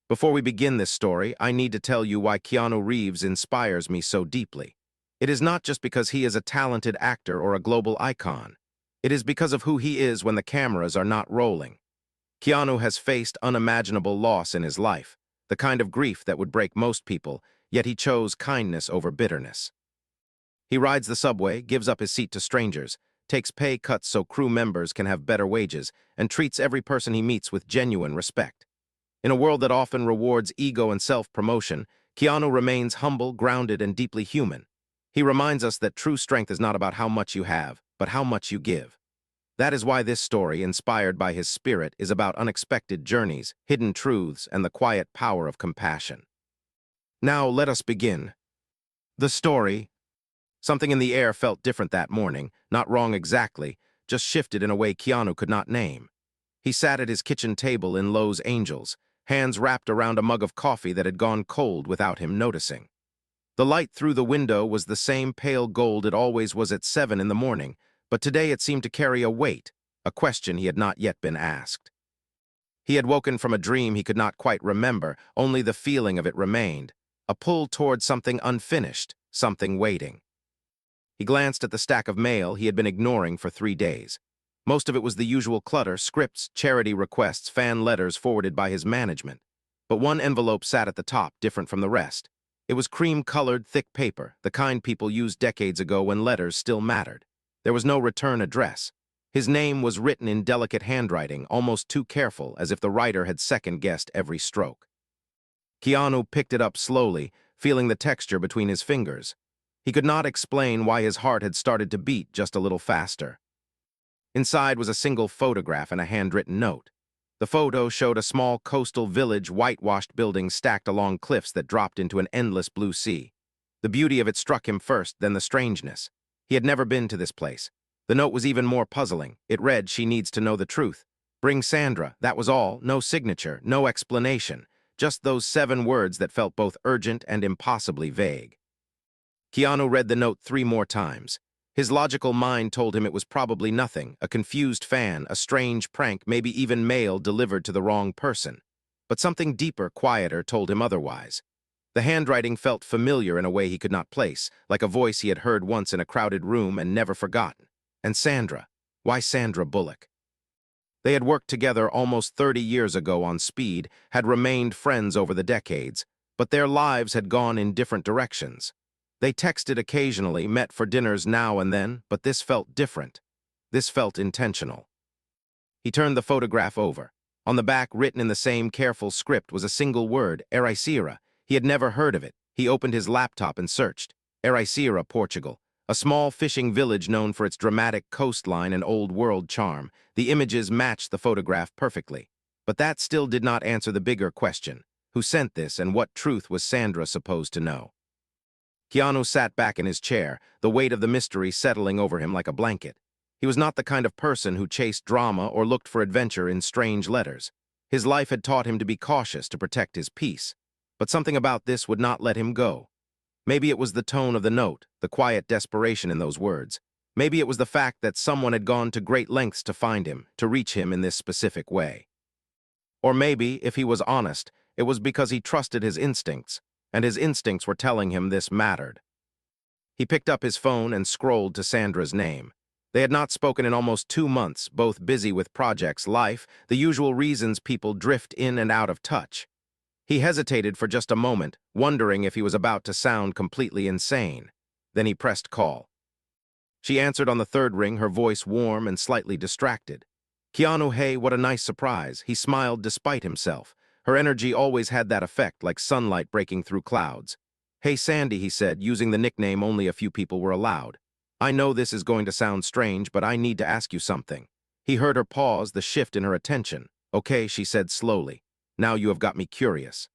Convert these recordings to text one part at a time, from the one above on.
Before we begin this story, I need to tell you why Keanu Reeves inspires me so deeply. It is not just because he is a talented actor or a global icon. It is because of who he is when the cameras are not rolling. Keanu has faced unimaginable loss in his life, the kind of grief that would break most people, yet he chose kindness over bitterness. He rides the subway, gives up his seat to strangers, takes pay cuts so crew members can have better wages, and treats every person he meets with genuine respect. In a world that often rewards ego and self-promotion, Keanu remains humble, grounded, and deeply human. He reminds us that true strength is not about how much you have, but how much you give. That is why this story, inspired by his spirit, is about unexpected journeys, hidden truths, and the quiet power of compassion. Now, let us begin. The story. Something in the air felt different that morning, not wrong exactly, just shifted in a way Keanu could not name. He sat at his kitchen table in Lowe's Angels, hands wrapped around a mug of coffee that had gone cold without him noticing. The light through the window was the same pale gold it always was at 7 in the morning, but today it seemed to carry a weight, a question he had not yet been asked. He had woken from a dream he could not quite remember, only the feeling of it remained, a pull toward something unfinished, something waiting. He glanced at the stack of mail he had been ignoring for 3 days. Most of it was the usual clutter, scripts, charity requests, fan letters forwarded by his management. But one envelope sat at the top, different from the rest. It was cream-colored, thick paper, the kind people used decades ago when letters still mattered. There was no return address. His name was written in delicate handwriting, almost too careful, as if the writer had second-guessed every stroke. Keanu picked it up slowly, feeling the texture between his fingers. He could not explain why his heart had started to beat just a little faster. Inside was a single photograph and a handwritten note. The photo showed a small coastal village, whitewashed buildings stacked along cliffs that dropped into an endless blue sea. The beauty of it struck him first, then the strangeness. He had never been to this place. The note was even more puzzling. It read, "She needs to know the truth. Bring Sandra." That was all. No signature, no explanation. Just those 7 words that felt both urgent and impossibly vague. Keanu read the note 3 more times. His logical mind told him it was probably nothing, a confused fan, a strange prank, maybe even mail delivered to the wrong person. But something deeper, quieter, told him otherwise. The handwriting felt familiar in a way he could not place, like a voice he had heard once in a crowded room and never forgotten. And Sandra. Why Sandra Bullock? They had worked together almost 30 years ago on Speed, had remained friends over the decades, but their lives had gone in different directions. They texted occasionally, met for dinners now and then, but this felt different. This felt intentional. He turned the photograph over. On the back, written in the same careful script, was a single word, Ericeira. He had never heard of it. He opened his laptop and searched. Ericeira, Portugal. A small fishing village known for its dramatic coastline and old-world charm. The images matched the photograph perfectly. But that still did not answer the bigger question. Who sent this, and what truth was Sandra supposed to know? Keanu sat back in his chair, the weight of the mystery settling over him like a blanket. He was not the kind of person who chased drama or looked for adventure in strange letters. His life had taught him to be cautious, to protect his peace. But something about this would not let him go. Maybe it was the tone of the note, the quiet desperation in those words. Maybe it was the fact that someone had gone to great lengths to find him, to reach him in this specific way. Or maybe, if he was honest, it was because he trusted his instincts, and his instincts were telling him this mattered. He picked up his phone and scrolled to Sandra's name. They had not spoken in almost 2 months, both busy with projects, life, the usual reasons people drift in and out of touch. He hesitated for just a moment, wondering if he was about to sound completely insane. Then he pressed call. She answered on the 3rd ring, her voice warm and slightly distracted. "Keanu, hey, what a nice surprise." He smiled despite himself. Her energy always had that effect, like sunlight breaking through clouds. "Hey, Sandy," he said, using the nickname only a few people were allowed. "I know this is going to sound strange, but I need to ask you something." He heard her pause, the shift in her attention. "Okay," she said slowly. "Now you have got me curious."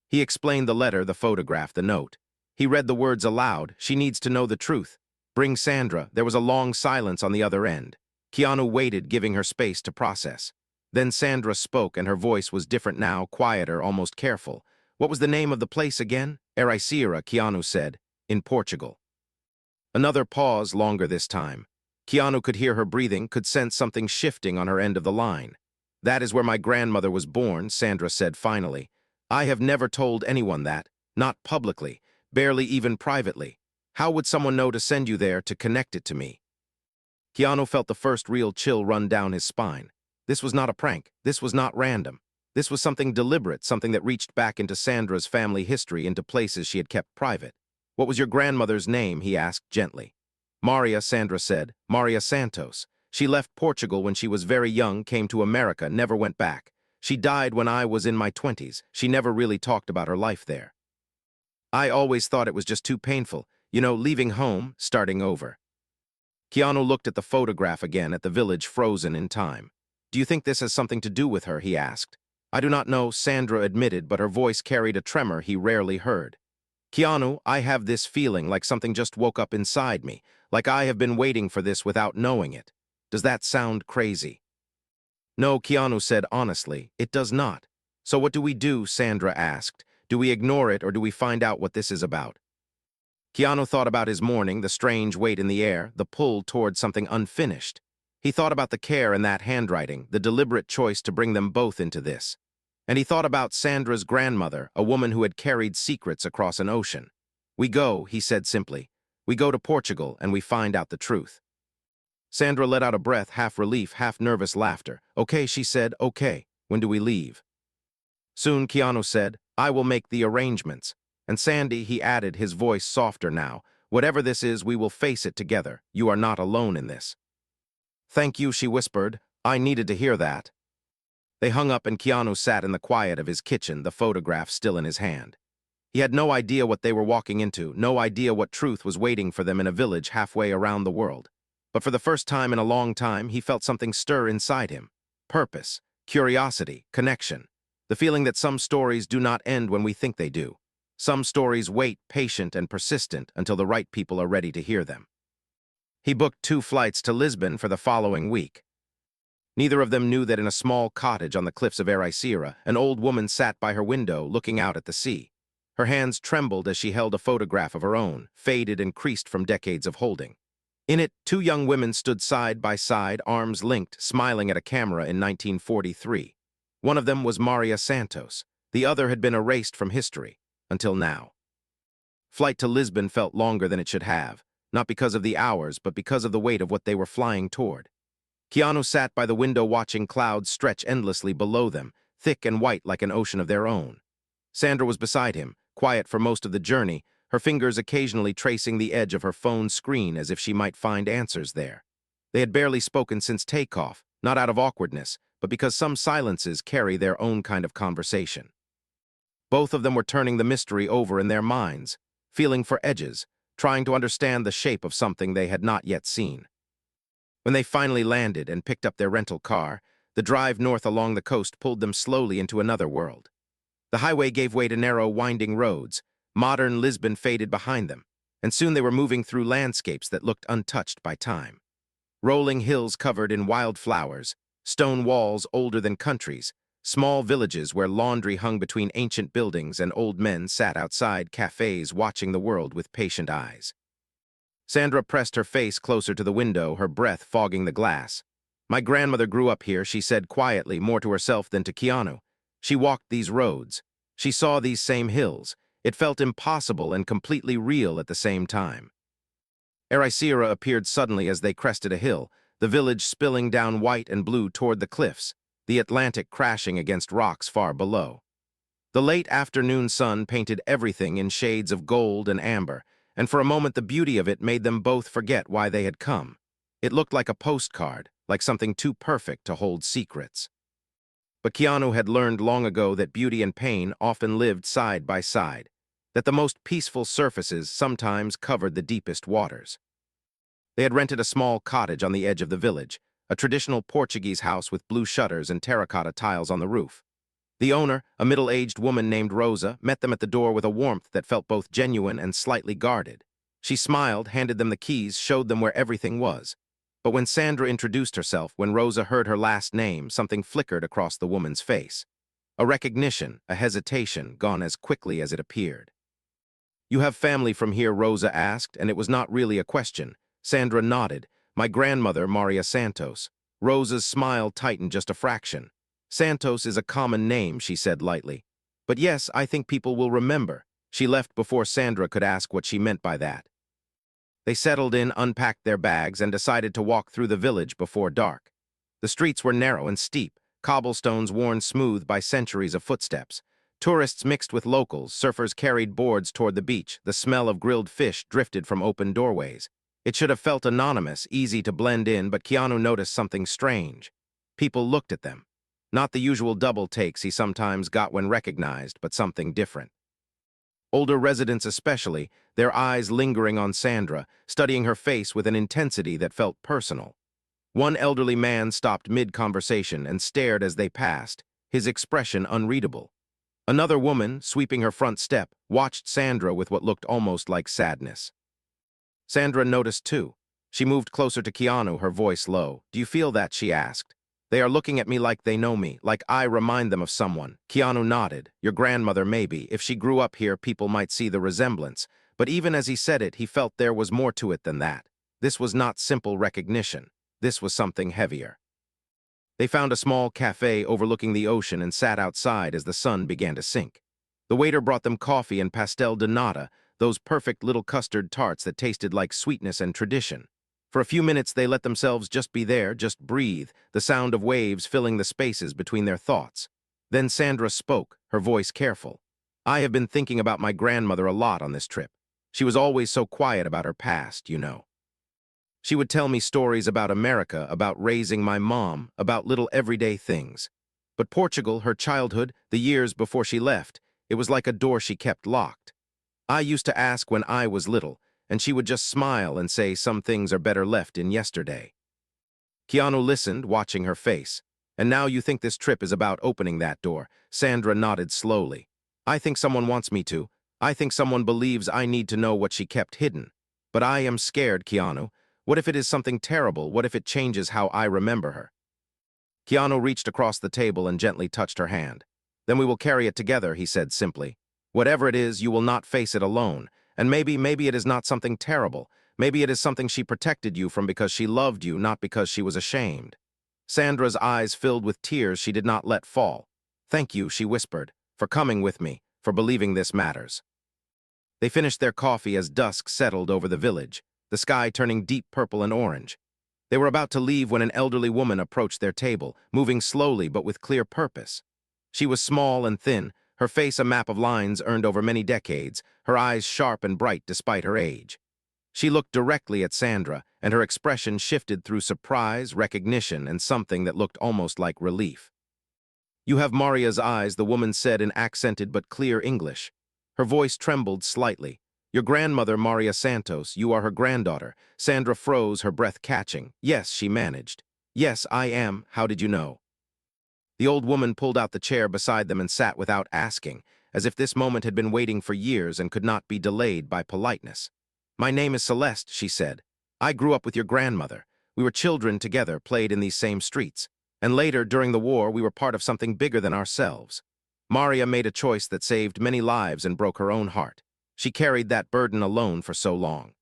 He explained the letter, the photograph, the note. He read the words aloud. "She needs to know the truth. Bring Sandra." There was a long silence on the other end. Keanu waited, giving her space to process. Then Sandra spoke, and her voice was different now, quieter, almost careful. "What was the name of the place again?" "Ericeira," Keanu said. "In Portugal." Another pause, longer this time. Keanu could hear her breathing, could sense something shifting on her end of the line. "That is where my grandmother was born," Sandra said finally. I have never told anyone that, not publicly, barely even privately. How would someone know to send you there to connect it to me? Keanu felt the first real chill run down his spine. This was not a prank. This was not random. This was something deliberate, something that reached back into Sandra's family history, into places she had kept private. What was your grandmother's name? He asked gently. Maria, Sandra said. Maria Santos. She left Portugal when she was very young, came to America, never went back. She died when I was in my 20s. She never really talked about her life there. I always thought it was just too painful. You know, leaving home, starting over. Keanu looked at the photograph again, at the village frozen in time. Do you think this has something to do with her? He asked. I do not know, Sandra admitted, but her voice carried a tremor he rarely heard. Keanu, I have this feeling like something just woke up inside me, like I have been waiting for this without knowing it. Does that sound crazy? No, Keanu said honestly, it does not. So what do we do? Sandra asked. Do we ignore it or do we find out what this is about? Keanu thought about his morning, the strange weight in the air, the pull toward something unfinished. He thought about the care in that handwriting, the deliberate choice to bring them both into this. And he thought about Sandra's grandmother, a woman who had carried secrets across an ocean. We go, he said simply. We go to Portugal and we find out the truth. Sandra let out a breath, half relief, half nervous laughter. Okay, she said, okay. When do we leave? Soon, Keanu said, I will make the arrangements. And Sandy, he added, his voice softer now, whatever this is, we will face it together. You are not alone in this. Thank you, she whispered. I needed to hear that. They hung up and Keanu sat in the quiet of his kitchen, the photograph still in his hand. He had no idea what they were walking into, no idea what truth was waiting for them in a village halfway around the world. But for the first time in a long time, he felt something stir inside him. Purpose, curiosity, connection. The feeling that some stories do not end when we think they do. Some stories wait, patient and persistent, until the right people are ready to hear them. He booked 2 flights to Lisbon for the following week. Neither of them knew that in a small cottage on the cliffs of Ericeira, an old woman sat by her window looking out at the sea. Her hands trembled as she held a photograph of her own, faded and creased from decades of holding. In it, 2 young women stood side by side, arms linked, smiling at a camera in 1943. One of them was Maria Santos. The other had been erased from history, until now. Flight to Lisbon felt longer than it should have, not because of the hours, but because of the weight of what they were flying toward. Keanu sat by the window watching clouds stretch endlessly below them, thick and white like an ocean of their own. Sandra was beside him, quiet for most of the journey, her fingers occasionally tracing the edge of her phone screen as if she might find answers there. They had barely spoken since takeoff, not out of awkwardness, but because some silences carry their own kind of conversation. Both of them were turning the mystery over in their minds, feeling for edges, trying to understand the shape of something they had not yet seen. When they finally landed and picked up their rental car, the drive north along the coast pulled them slowly into another world. The highway gave way to narrow, winding roads. Modern Lisbon faded behind them, and soon they were moving through landscapes that looked untouched by time. Rolling hills covered in wildflowers, stone walls older than countries, small villages where laundry hung between ancient buildings and old men sat outside cafes watching the world with patient eyes. Sandra pressed her face closer to the window, her breath fogging the glass. My grandmother grew up here, she said quietly, more to herself than to Keanu. She walked these roads. She saw these same hills. It felt impossible and completely real at the same time. Ericeira appeared suddenly as they crested a hill, the village spilling down white and blue toward the cliffs, the Atlantic crashing against rocks far below. The late afternoon sun painted everything in shades of gold and amber, and for a moment the beauty of it made them both forget why they had come. It looked like a postcard, like something too perfect to hold secrets. But Keanu had learned long ago that beauty and pain often lived side by side, that the most peaceful surfaces sometimes covered the deepest waters. They had rented a small cottage on the edge of the village, a traditional Portuguese house with blue shutters and terracotta tiles on the roof. The owner, a middle-aged woman named Rosa, met them at the door with a warmth that felt both genuine and slightly guarded. She smiled, handed them the keys, showed them where everything was. But when Sandra introduced herself, when Rosa heard her last name, something flickered across the woman's face. A recognition, a hesitation, gone as quickly as it appeared. You have family from here, Rosa asked, and it was not really a question. Sandra nodded. My grandmother, Maria Santos. Rosa's smile tightened just a fraction. Santos is a common name, she said lightly. But yes, I think people will remember. She left before Sandra could ask what she meant by that. They settled in, unpacked their bags, and decided to walk through the village before dark. The streets were narrow and steep, cobblestones worn smooth by centuries of footsteps. Tourists mixed with locals, surfers carried boards toward the beach, the smell of grilled fish drifted from open doorways. It should have felt anonymous, easy to blend in, but Keanu noticed something strange. People looked at them. Not the usual double takes he sometimes got when recognized, but something different. Older residents especially, their eyes lingering on Sandra, studying her face with an intensity that felt personal. One elderly man stopped mid-conversation and stared as they passed, his expression unreadable. Another woman, sweeping her front step, watched Sandra with what looked almost like sadness. Sandra noticed too. She moved closer to Keanu, her voice low. "Do you feel that?" she asked. "They are looking at me like they know me, like I remind them of someone." Keanu nodded. "Your grandmother, maybe. If she grew up here, people might see the resemblance." But even as he said it, he felt there was more to it than that. This was not simple recognition. This was something heavier. They found a small cafe overlooking the ocean and sat outside as the sun began to sink. The waiter brought them coffee and pastel de nata, those perfect little custard tarts that tasted like sweetness and tradition. For a few minutes they let themselves just be there, just breathe, the sound of waves filling the spaces between their thoughts. Then Sandra spoke, her voice careful. "I have been thinking about my grandmother a lot on this trip. She was always so quiet about her past, you know. She would tell me stories about America, about raising my mom, about little everyday things. But Portugal, her childhood, the years before she left, it was like a door she kept locked. I used to ask when I was little, and she would just smile and say some things are better left in yesterday." Keanu listened, watching her face. "And now you think this trip is about opening that door?" Sandra nodded slowly. "I think someone wants me to. I think someone believes I need to know what she kept hidden. But I am scared, Keanu. What if it is something terrible? What if it changes how I remember her?" Keanu reached across the table and gently touched her hand. "Then we will carry it together," he said simply. "Whatever it is, you will not face it alone. And maybe it is not something terrible. Maybe it is something she protected you from because she loved you, not because she was ashamed." Sandra's eyes filled with tears she did not let fall. "Thank you," she whispered, "for coming with me, for believing this matters." They finished their coffee as dusk settled over the village, the sky turning deep purple and orange. They were about to leave when an elderly woman approached their table, moving slowly but with clear purpose. She was small and thin, her face a map of lines earned over many decades, her eyes sharp and bright despite her age. She looked directly at Sandra, and her expression shifted through surprise, recognition, and something that looked almost like relief. "You have Maria's eyes," the woman said in accented but clear English. Her voice trembled slightly. "Your grandmother, Maria Santos, you are her granddaughter." Sandra froze, her breath catching. "Yes," she managed. "Yes, I am. How did you know?" The old woman pulled out the chair beside them and sat without asking, as if this moment had been waiting for years and could not be delayed by politeness. "My name is Celeste," she said. "I grew up with your grandmother. We were children together, played in these same streets. And later, during the war, we were part of something bigger than ourselves. Maria made a choice that saved many lives and broke her own heart. She carried that burden alone for so long."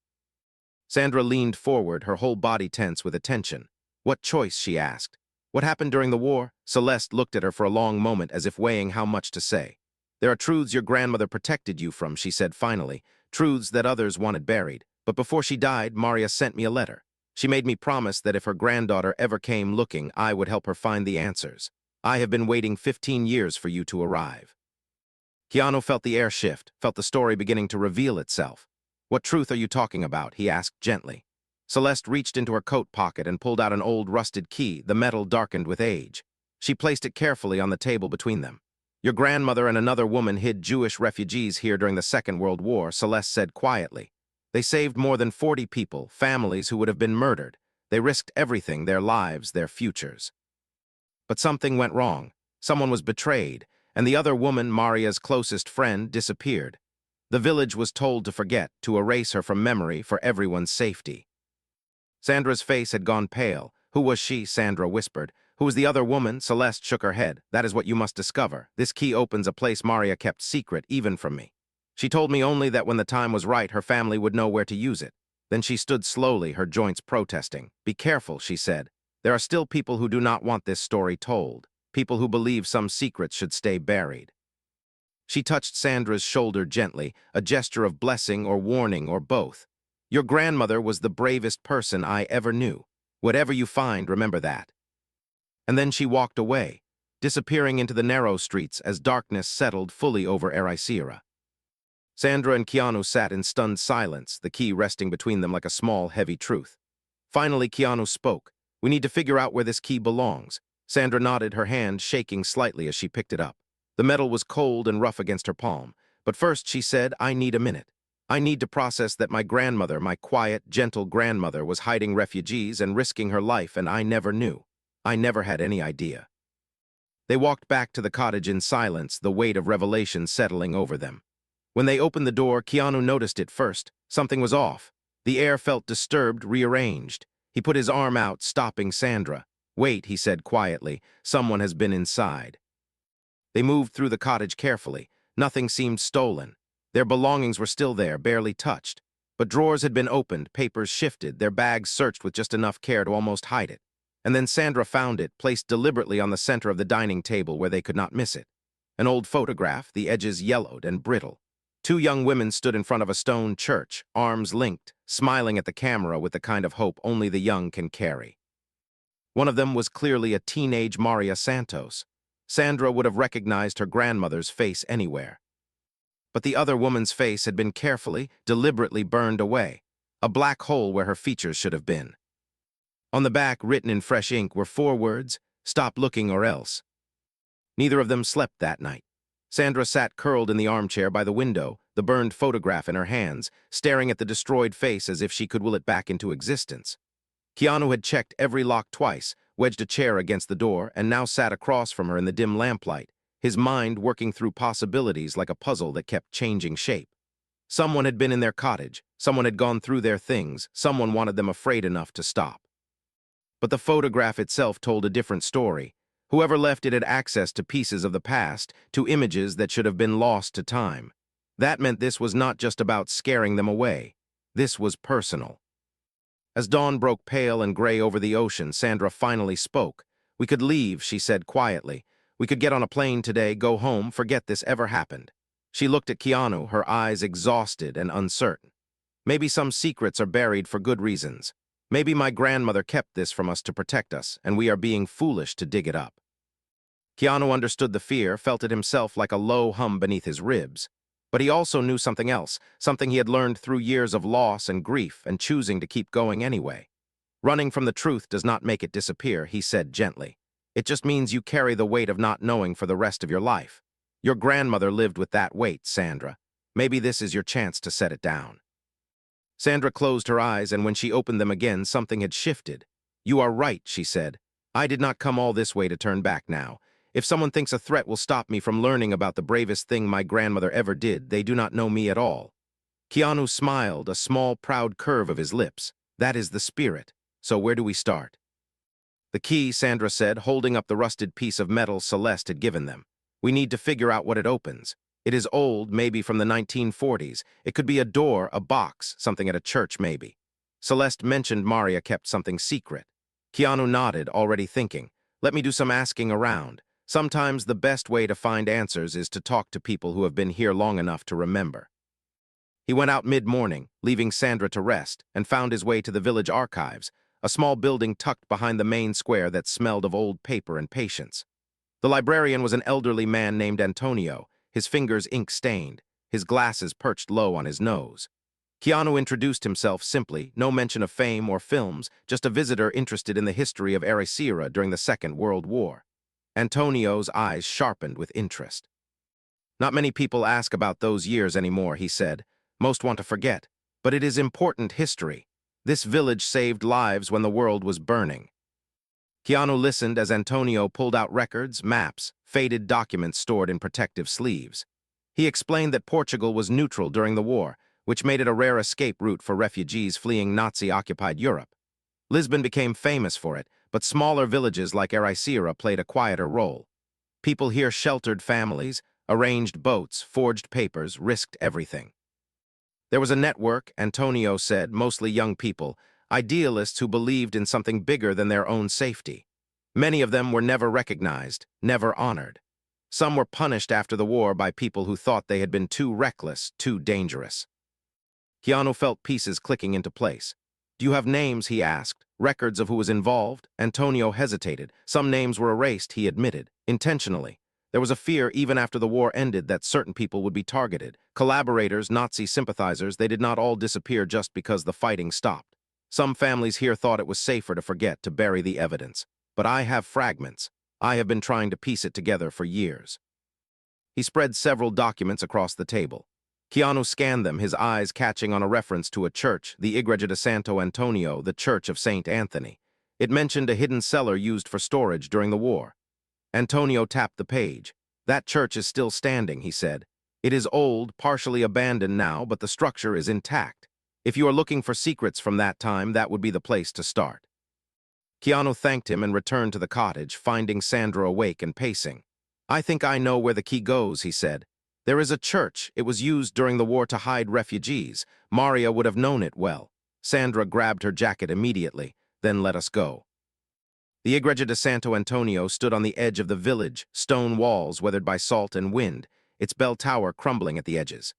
Sandra leaned forward, her whole body tense with attention. "What choice?" she asked. "What happened during the war?" Celeste looked at her for a long moment as if weighing how much to say. "There are truths your grandmother protected you from," she said finally, "truths that others wanted buried. But before she died, Maria sent me a letter. She made me promise that if her granddaughter ever came looking, I would help her find the answers. I have been waiting 15 years for you to arrive." Keanu felt the air shift, felt the story beginning to reveal itself. "What truth are you talking about?" he asked gently. Celeste reached into her coat pocket and pulled out an old rusted key, the metal darkened with age. She placed it carefully on the table between them. "Your grandmother and another woman hid Jewish refugees here during the Second World War," Celeste said quietly. "They saved more than 40 people, families who would have been murdered. They risked everything, their lives, their futures. But something went wrong. Someone was betrayed, and the other woman, Maria's closest friend, disappeared. The village was told to forget, to erase her from memory for everyone's safety." Sandra's face had gone pale. "Who was she?" Sandra whispered. "Who was the other woman?" Celeste shook her head. "That is what you must discover. This key opens a place Maria kept secret, even from me. She told me only that when the time was right, her family would know where to use it." Then she stood slowly, her joints protesting. "Be careful," she said. "There are still people who do not want this story told. People who believe some secrets should stay buried." She touched Sandra's shoulder gently, a gesture of blessing or warning or both. Your grandmother was the bravest person I ever knew. Whatever you find, remember that. And then she walked away, disappearing into the narrow streets as darkness settled fully over Ericeira. Sandra and Keanu sat in stunned silence, the key resting between them like a small, heavy truth. Finally, Keanu spoke. We need to figure out where this key belongs. Sandra nodded, her hand shaking slightly as she picked it up. The metal was cold and rough against her palm. But first, she said, I need a minute. I need to process that my grandmother, my quiet, gentle grandmother, was hiding refugees and risking her life, and I never knew. I never had any idea. They walked back to the cottage in silence, the weight of revelation settling over them. When they opened the door, Keanu noticed it first. Something was off. The air felt disturbed, rearranged. He put his arm out, stopping Sandra. Wait, he said quietly. Someone has been inside. They moved through the cottage carefully. Nothing seemed stolen. Their belongings were still there, barely touched. But drawers had been opened, papers shifted, their bags searched with just enough care to almost hide it. And then Sandra found it, placed deliberately on the center of the dining table where they could not miss it. An old photograph, the edges yellowed and brittle. Two young women stood in front of a stone church, arms linked, smiling at the camera with the kind of hope only the young can carry. One of them was clearly a teenage Maria Santos. Sandra would have recognized her grandmother's face anywhere. But the other woman's face had been carefully, deliberately burned away, a black hole where her features should have been. On the back, written in fresh ink, were 4 words, "Stop looking or else." Neither of them slept that night. Sandra sat curled in the armchair by the window, the burned photograph in her hands, staring at the destroyed face as if she could will it back into existence. Keanu had checked every lock twice, wedged a chair against the door, and now sat across from her in the dim lamplight, his mind working through possibilities like a puzzle that kept changing shape. Someone had been in their cottage, someone had gone through their things, someone wanted them afraid enough to stop. But the photograph itself told a different story. Whoever left it had access to pieces of the past, to images that should have been lost to time. That meant this was not just about scaring them away. This was personal. As dawn broke pale and gray over the ocean, Sandra finally spoke. We could leave, she said quietly. We could get on a plane today, go home, forget this ever happened. She looked at Keanu, her eyes exhausted and uncertain. Maybe some secrets are buried for good reasons. Maybe my grandmother kept this from us to protect us, and we are being foolish to dig it up. Keanu understood the fear, felt it himself like a low hum beneath his ribs. But he also knew something else, something he had learned through years of loss and grief and choosing to keep going anyway. Running from the truth does not make it disappear, he said gently. It just means you carry the weight of not knowing for the rest of your life. Your grandmother lived with that weight, Sandra. Maybe this is your chance to set it down. Sandra closed her eyes, and when she opened them again, something had shifted. You are right, she said. I did not come all this way to turn back now. If someone thinks a threat will stop me from learning about the bravest thing my grandmother ever did, they do not know me at all. Keanu smiled, a small, proud curve of his lips. That is the spirit. So where do we start? The key, Sandra said, holding up the rusted piece of metal Celeste had given them. We need to figure out what it opens. It is old, maybe from the 1940s. It could be a door, a box, something at a church maybe. Celeste mentioned Maria kept something secret. Keanu nodded, already thinking. Let me do some asking around. Sometimes the best way to find answers is to talk to people who have been here long enough to remember. He went out mid-morning, leaving Sandra to rest, and found his way to the village archives, a small building tucked behind the main square that smelled of old paper and patience. The librarian was an elderly man named Antonio, his fingers ink-stained, his glasses perched low on his nose. Keanu introduced himself simply, no mention of fame or films, just a visitor interested in the history of Ericeira during the Second World War. Antonio's eyes sharpened with interest. Not many people ask about those years anymore, he said. Most want to forget. But it is important history. This village saved lives when the world was burning. Keanu listened as Antonio pulled out records, maps, faded documents stored in protective sleeves. He explained that Portugal was neutral during the war, which made it a rare escape route for refugees fleeing Nazi-occupied Europe. Lisbon became famous for it, but smaller villages like Ericeira played a quieter role. People here sheltered families, arranged boats, forged papers, risked everything. There was a network, Antonio said, mostly young people, idealists who believed in something bigger than their own safety. Many of them were never recognized, never honored. Some were punished after the war by people who thought they had been too reckless, too dangerous. Keanu felt pieces clicking into place. "Do you have names?" he asked. "Records of who was involved?" Antonio hesitated. Some names were erased, he admitted, intentionally. There was a fear even after the war ended that certain people would be targeted. Collaborators, Nazi sympathizers, they did not all disappear just because the fighting stopped. Some families here thought it was safer to forget, to bury the evidence. But I have fragments. I have been trying to piece it together for years. He spread several documents across the table. Keanu scanned them, his eyes catching on a reference to a church, the Igreja de Santo Antonio, the Church of St. Anthony. It mentioned a hidden cellar used for storage during the war. Antonio tapped the page. "That church is still standing," he said. "It is old, partially abandoned now, but the structure is intact. If you are looking for secrets from that time, that would be the place to start." Keanu thanked him and returned to the cottage, finding Sandra awake and pacing. "I think I know where the key goes," he said. "There is a church. It was used during the war to hide refugees. Maria would have known it well." Sandra grabbed her jacket immediately, then let us go. The Igreja de Santo Antonio stood on the edge of the village, stone walls weathered by salt and wind, its bell tower crumbling at the edges.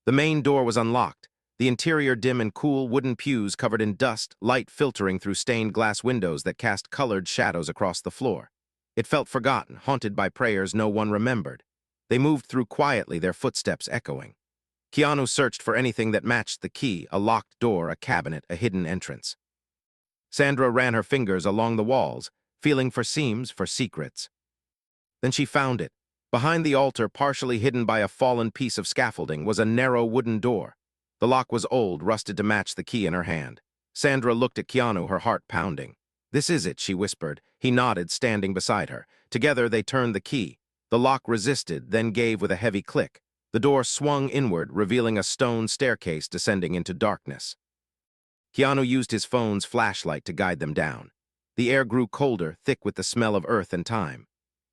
The main door was unlocked, the interior dim and cool, wooden pews covered in dust, light filtering through stained glass windows that cast colored shadows across the floor. It felt forgotten, haunted by prayers no one remembered. They moved through quietly, their footsteps echoing. Keanu searched for anything that matched the key, a locked door, a cabinet, a hidden entrance. Sandra ran her fingers along the walls, feeling for seams, for secrets. Then she found it. Behind the altar, partially hidden by a fallen piece of scaffolding, was a narrow wooden door. The lock was old, rusted to match the key in her hand. Sandra looked at Keanu, her heart pounding. "This is it," she whispered. He nodded, standing beside her. Together they turned the key. The lock resisted, then gave with a heavy click. The door swung inward, revealing a stone staircase descending into darkness. Keanu used his phone's flashlight to guide them down. The air grew colder, thick with the smell of earth and time.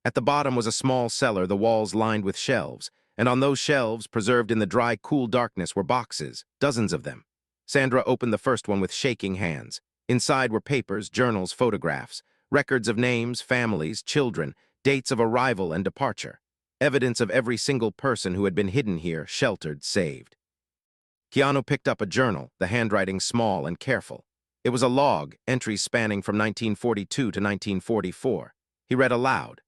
At the bottom was a small cellar, the walls lined with shelves, and on those shelves, preserved in the dry, cool darkness, were boxes, dozens of them. Sandra opened the first one with shaking hands. Inside were papers, journals, photographs, records of names, families, children, dates of arrival and departure, evidence of every single person who had been hidden here, sheltered, saved. Keanu picked up a journal, the handwriting small and careful. It was a log, entries spanning from 1942 to 1944. He read aloud.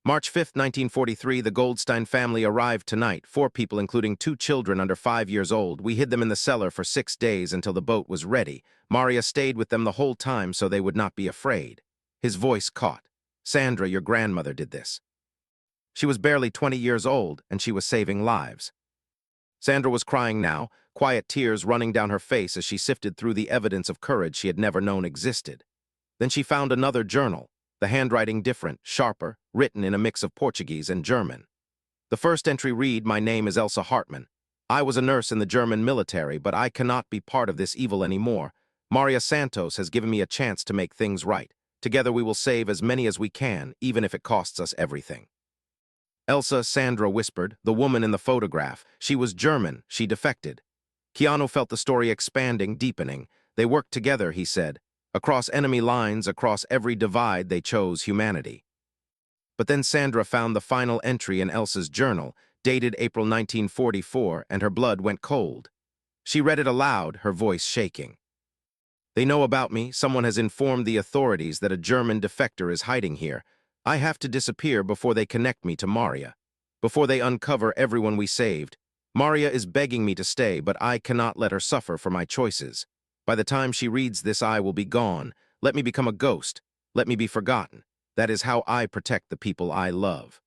"March 5, 1943, the Goldstein family arrived tonight, 4 people including 2 children under 5 years old. We hid them in the cellar for 6 days until the boat was ready. Maria stayed with them the whole time so they would not be afraid." His voice caught. "Sandra, your grandmother did this. She was barely 20 years old, and she was saving lives." Sandra was crying now, quiet tears running down her face as she sifted through the evidence of courage she had never known existed. Then she found another journal, the handwriting different, sharper, written in a mix of Portuguese and German. The first entry read, "My name is Elsa Hartmann. I was a nurse in the German military, but I cannot be part of this evil anymore. Maria Santos has given me a chance to make things right. Together we will save as many as we can, even if it costs us everything." Elsa, Sandra whispered, the woman in the photograph. She was German, she defected. Keanu felt the story expanding, deepening. They worked together, he said. Across enemy lines, across every divide, they chose humanity. But then Sandra found the final entry in Elsa's journal, dated April 1944, and her blood went cold. She read it aloud, her voice shaking. "They know about me. Someone has informed the authorities that a German defector is hiding here. I have to disappear before they connect me to Maria, before they uncover everyone we saved. Maria is begging me to stay, but I cannot let her suffer for my choices. By the time she reads this, I will be gone. Let me become a ghost. Let me be forgotten. That is how I protect the people I love."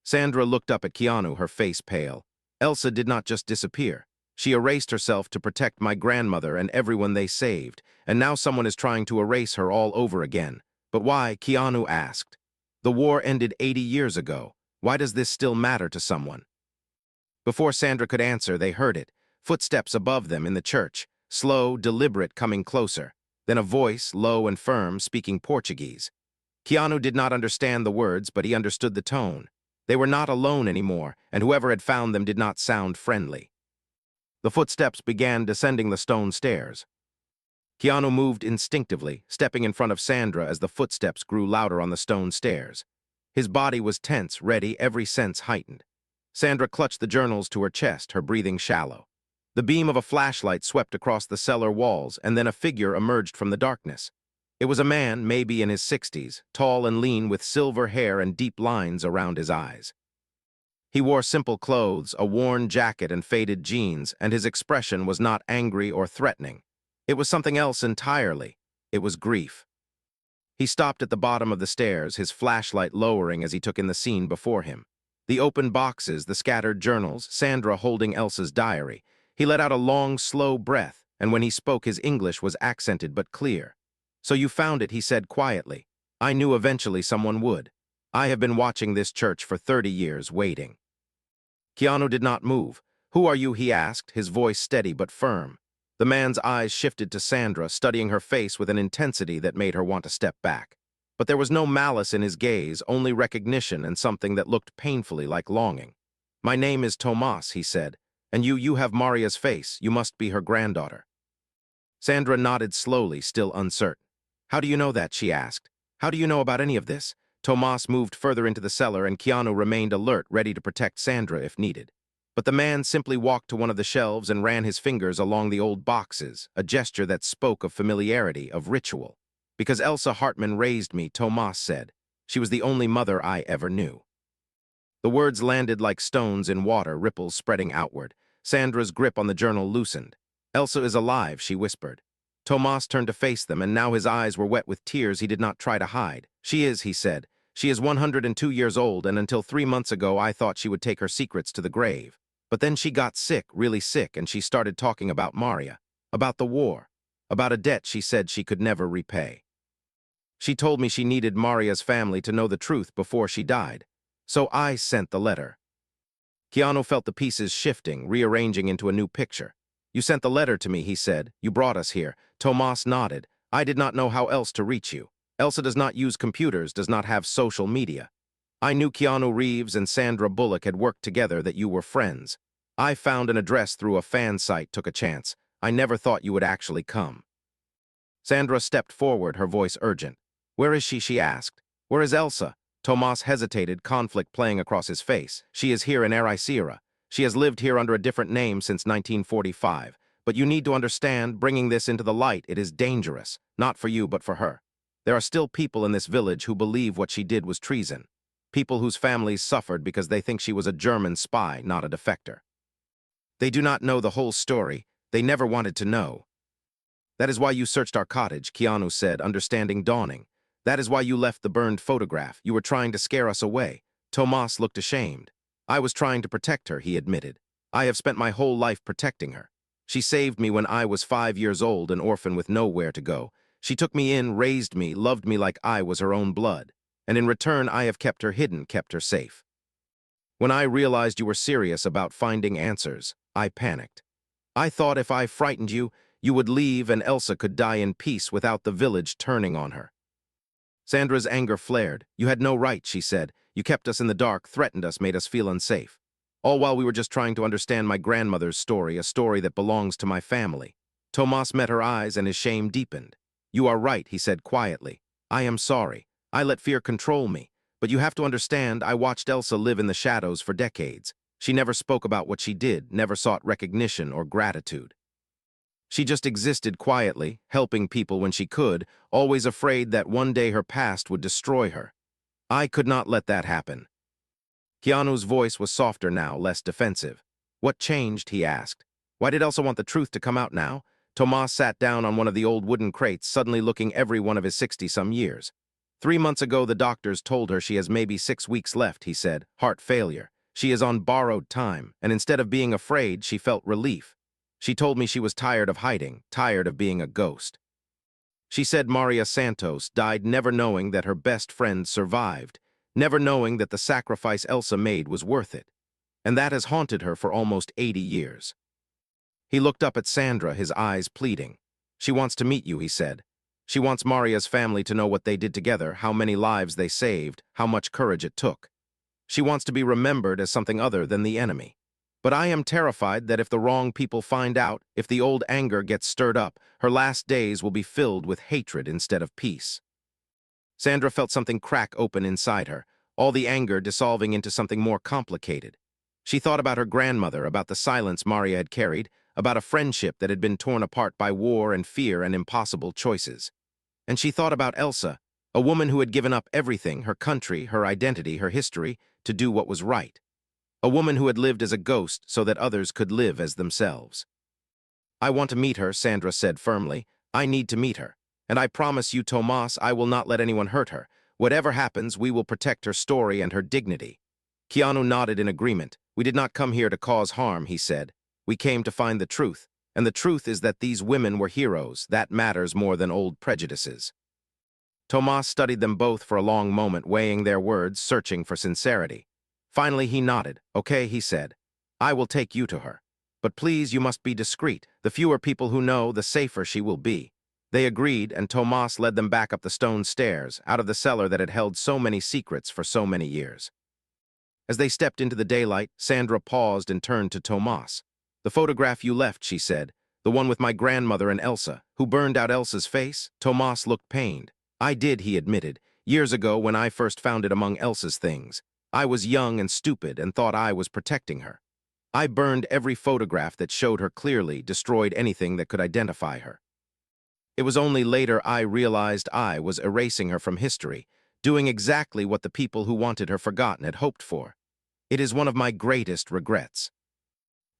Sandra looked up at Keanu, her face pale. "Elsa did not just disappear. She erased herself to protect my grandmother and everyone they saved, and now someone is trying to erase her all over again. But why?" Keanu asked. "The war ended 80 years ago. Why does this still matter to someone?" Before Sandra could answer, they heard it. Footsteps above them in the church, slow, deliberate, coming closer. Then a voice, low and firm, speaking Portuguese. Keanu did not understand the words, but he understood the tone. They were not alone anymore, and whoever had found them did not sound friendly. The footsteps began descending the stone stairs. Keanu moved instinctively, stepping in front of Sandra as the footsteps grew louder on the stone stairs. His body was tense, ready, every sense heightened. Sandra clutched the journals to her chest, her breathing shallow. The beam of a flashlight swept across the cellar walls, and then a figure emerged from the darkness. It was a man, maybe in his 60s, tall and lean with silver hair and deep lines around his eyes. He wore simple clothes, a worn jacket and faded jeans, and his expression was not angry or threatening. It was something else entirely. It was grief. He stopped at the bottom of the stairs, his flashlight lowering as he took in the scene before him. The open boxes, the scattered journals, Sandra holding Elsa's diary. He let out a long, slow breath, and when he spoke his English was accented but clear. "So you found it," he said quietly. "I knew eventually someone would. I have been watching this church for 30 years, waiting." Keanu did not move. "Who are you?" he asked, his voice steady but firm. The man's eyes shifted to Sandra, studying her face with an intensity that made her want to step back. But there was no malice in his gaze, only recognition and something that looked painfully like longing. "My name is Tomas," he said, "and you have Maria's face. You must be her granddaughter." Sandra nodded slowly, still uncertain. "How do you know that?" she asked. "How do you know about any of this?" Tomas moved further into the cellar, and Keanu remained alert, ready to protect Sandra if needed. But the man simply walked to one of the shelves and ran his fingers along the old boxes, a gesture that spoke of familiarity, of ritual. "Because Elsa Hartmann raised me," Tomas said. "She was the only mother I ever knew." The words landed like stones in water, ripples spreading outward. Sandra's grip on the journal loosened. "Elsa is alive," she whispered. Tomas turned to face them, and now his eyes were wet with tears he did not try to hide. "She is," he said. "She is 102 years old, and until 3 months ago I thought she would take her secrets to the grave. But then she got sick, really sick, and she started talking about Maria, about the war, about a debt she said she could never repay. She told me she needed Maria's family to know the truth before she died. So I sent the letter." Keanu felt the pieces shifting, rearranging into a new picture. "You sent the letter to me," he said. "You brought us here." Tomas nodded. "I did not know how else to reach you. Elsa does not use computers, does not have social media. I knew Keanu Reeves and Sandra Bullock had worked together, that you were friends. I found an address through a fan site, took a chance. I never thought you would actually come." Sandra stepped forward, her voice urgent. "Where is she?" she asked. "Where is Elsa?" Tomas hesitated, conflict playing across his face. "She is here in Ericeira. She has lived here under a different name since 1945. But you need to understand, bringing this into the light, it is dangerous. Not for you, but for her. There are still people in this village who believe what she did was treason. People whose families suffered because they think she was a German spy, not a defector. They do not know the whole story. They never wanted to know. That is why you searched our cottage," Keanu said, understanding dawning. "That is why you left the burned photograph. You were trying to scare us away." Tomas looked ashamed. "I was trying to protect her," he admitted. "I have spent my whole life protecting her. She saved me when I was 5 years old, an orphan with nowhere to go. She took me in, raised me, loved me like I was her own blood. And in return, I have kept her hidden, kept her safe. When I realized you were serious about finding answers, I panicked. I thought if I frightened you, you would leave and Elsa could die in peace without the village turning on her." Sandra's anger flared. "You had no right," she said. "You kept us in the dark, threatened us, made us feel unsafe. All while we were just trying to understand my grandmother's story, a story that belongs to my family." Tomas met her eyes and his shame deepened. "You are right," he said quietly. "I am sorry. I let fear control me. But you have to understand, I watched Elsa live in the shadows for decades. She never spoke about what she did, never sought recognition or gratitude. She just existed quietly, helping people when she could, always afraid that one day her past would destroy her. I could not let that happen." Keanu's voice was softer now, less defensive. "What changed?" he asked. "Why did Elsa want the truth to come out now?" Tomas sat down on one of the old wooden crates, suddenly looking every one of his 60-some years. 3 months ago, the doctors told her she has maybe 6 weeks left," he said. "Heart failure. She is on borrowed time, and instead of being afraid, she felt relief. She told me she was tired of hiding, tired of being a ghost. She said Maria Santos died never knowing that her best friend survived, never knowing that the sacrifice Elsa made was worth it. And that has haunted her for almost 80 years. He looked up at Sandra, his eyes pleading. "She wants to meet you," he said. "She wants Maria's family to know what they did together, how many lives they saved, how much courage it took. She wants to be remembered as something other than the enemy. But I am terrified that if the wrong people find out, if the old anger gets stirred up, her last days will be filled with hatred instead of peace." Sandra felt something crack open inside her. all the anger dissolving into something more complicated. She thought about her grandmother, about the silence Maria had carried, about a friendship that had been torn apart by war and fear and impossible choices. And she thought about Elsa, a woman who had given up everything, her country, her identity, her history, to do what was right. A woman who had lived as a ghost so that others could live as themselves. "I want to meet her," Sandra said firmly. "I need to meet her. And I promise you, Tomas, I will not let anyone hurt her. Whatever happens, we will protect her story and her dignity." Keanu nodded in agreement. "We did not come here to cause harm," he said. "We came to find the truth. And the truth is that these women were heroes. That matters more than old prejudices." Tomas studied them both for a long moment, weighing their words, searching for sincerity. Finally, he nodded. "Okay," he said. "I will take you to her. But please, you must be discreet. The fewer people who know, the safer she will be." They agreed, and Tomas led them back up the stone stairs, out of the cellar that had held so many secrets for so many years. As they stepped into the daylight, Sandra paused and turned to Tomas. "The photograph you left," she said, "the one with my grandmother and Elsa, who burned out Elsa's face?" Tomas looked pained. "I did," he admitted, "years ago when I first found it among Elsa's things. I was young and stupid and thought I was protecting her. I burned every photograph that showed her clearly, destroyed anything that could identify her. It was only later I realized I was erasing her from history, doing exactly what the people who wanted her forgotten had hoped for. It is one of my greatest regrets."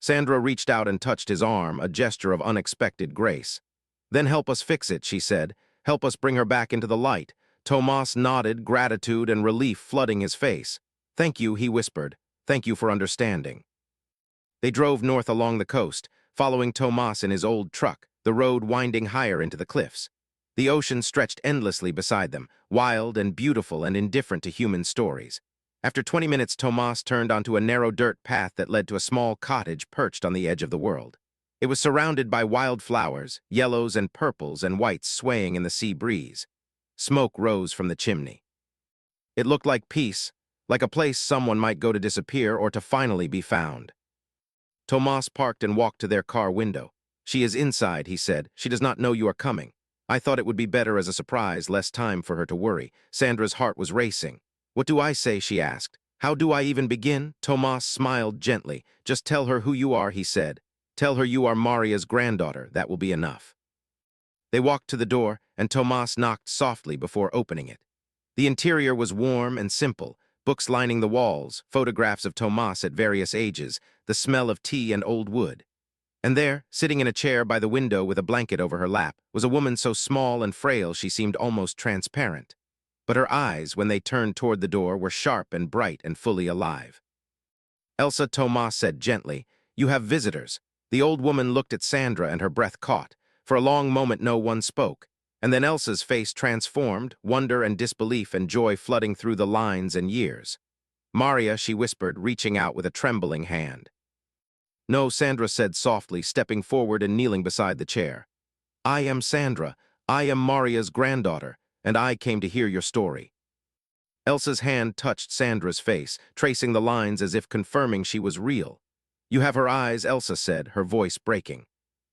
Sandra reached out and touched his arm, a gesture of unexpected grace. "Then help us fix it," she said. "Help us bring her back into the light." Tomas nodded, gratitude and relief flooding his face. "Thank you," he whispered. "Thank you for understanding." They drove north along the coast, following Tomas in his old truck, the road winding higher into the cliffs. The ocean stretched endlessly beside them, wild and beautiful and indifferent to human stories. After 20 minutes, Tomas turned onto a narrow dirt path that led to a small cottage perched on the edge of the world. It was surrounded by wild flowers, yellows and purples and whites swaying in the sea breeze. Smoke rose from the chimney. It looked like peace, like a place someone might go to disappear or to finally be found. Tomas parked and walked to their car window. "She is inside," he said. "She does not know you are coming. I thought it would be better as a surprise, less time for her to worry." Sandra's heart was racing. "What do I say?" she asked. "How do I even begin?" Tomas smiled gently. "Just tell her who you are," he said. "Tell her you are Maria's granddaughter. That will be enough." They walked to the door, and Tomas knocked softly before opening it. The interior was warm and simple, books lining the walls, photographs of Tomas at various ages, the smell of tea and old wood. And there, sitting in a chair by the window with a blanket over her lap, was a woman so small and frail she seemed almost transparent. But her eyes, when they turned toward the door, were sharp and bright and fully alive. "Elsa," Tomas said gently, "you have visitors." The old woman looked at Sandra and her breath caught. For a long moment no one spoke, and then Elsa's face transformed, wonder and disbelief and joy flooding through the lines and years. "Maria," she whispered, reaching out with a trembling hand. "No," Sandra said softly, stepping forward and kneeling beside the chair. "I am Sandra. I am Maria's granddaughter, and I came to hear your story." Elsa's hand touched Sandra's face, tracing the lines as if confirming she was real. "You have her eyes," Elsa said, her voice breaking.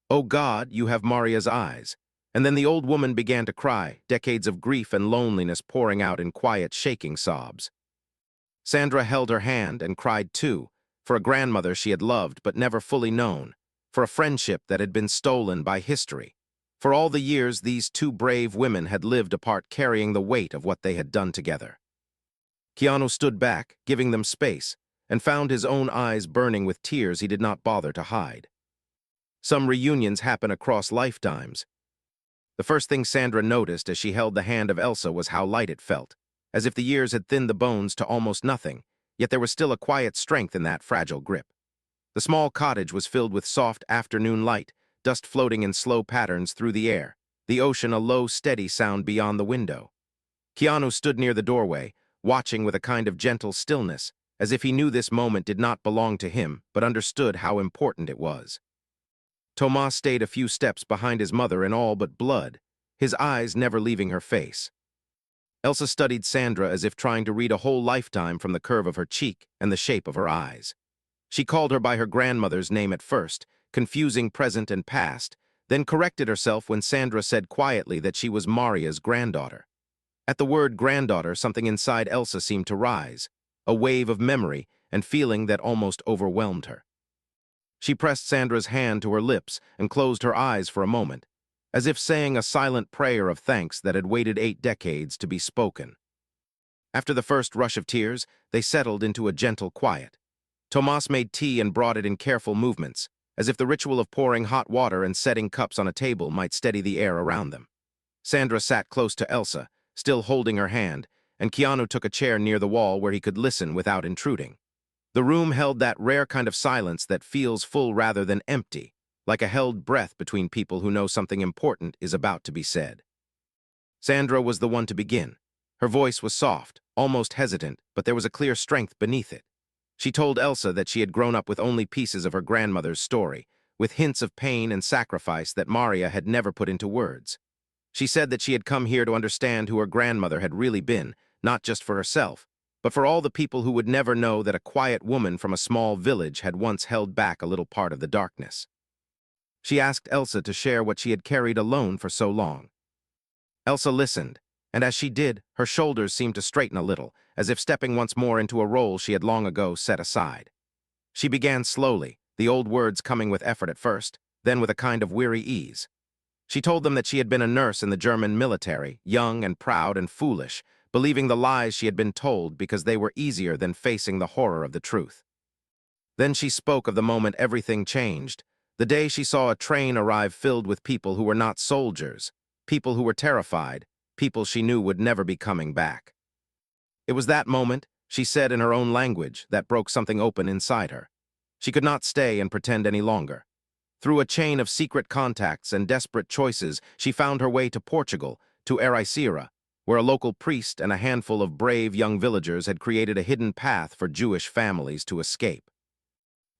"Oh God, you have Maria's eyes." And then the old woman began to cry, decades of grief and loneliness pouring out in quiet, shaking sobs. Sandra held her hand and cried too, for a grandmother she had loved but never fully known, for a friendship that had been stolen by history, for all the years these two brave women had lived apart carrying the weight of what they had done together. Keanu stood back, giving them space, and found his own eyes burning with tears he did not bother to hide. Some reunions happen across lifetimes. The first thing Sandra noticed as she held the hand of Elsa was how light it felt, as if the years had thinned the bones to almost nothing, yet there was still a quiet strength in that fragile grip. The small cottage was filled with soft afternoon light, dust floating in slow patterns through the air, the ocean a low, steady sound beyond the window. Keanu stood near the doorway, watching with a kind of gentle stillness, as if he knew this moment did not belong to him, but understood how important it was. Tomas stayed a few steps behind his mother in all but blood, his eyes never leaving her face. Elsa studied Sandra as if trying to read a whole lifetime from the curve of her cheek and the shape of her eyes. She called her by her grandmother's name at first, confusing present and past, then corrected herself when Sandra said quietly that she was Maria's granddaughter. At the word granddaughter, something inside Elsa seemed to rise, a wave of memory and feeling that almost overwhelmed her. She pressed Sandra's hand to her lips and closed her eyes for a moment, as if saying a silent prayer of thanks that had waited 8 decades to be spoken. After the first rush of tears, they settled into a gentle quiet. Tomas made tea and brought it in careful movements, as if the ritual of pouring hot water and setting cups on a table might steady the air around them. Sandra sat close to Elsa, still holding her hand, and Keanu took a chair near the wall where he could listen without intruding. The room held that rare kind of silence that feels full rather than empty, like a held breath between people who know something important is about to be said. Sandra was the one to begin. Her voice was soft, almost hesitant, but there was a clear strength beneath it. She told Elsa that she had grown up with only pieces of her grandmother's story, with hints of pain and sacrifice that Maria had never put into words. She said that she had come here to understand who her grandmother had really been, not just for herself, but for all the people who would never know that a quiet woman from a small village had once held back a little part of the darkness. She asked Elsa to share what she had carried alone for so long. Elsa listened, and as she did, her shoulders seemed to straighten a little, as if stepping once more into a role she had long ago set aside. She began slowly, the old words coming with effort at first, then with a kind of weary ease. She told them that she had been a nurse in the German military, young and proud and foolish, believing the lies she had been told because they were easier than facing the horror of the truth. Then she spoke of the moment everything changed, the day she saw a train arrive filled with people who were not soldiers, people who were terrified, people she knew would never be coming back. It was that moment, she said in her own language, that broke something open inside her. She could not stay and pretend any longer. Through a chain of secret contacts and desperate choices, she found her way to Portugal, to Ericeira, where a local priest and a handful of brave young villagers had created a hidden path for Jewish families to escape.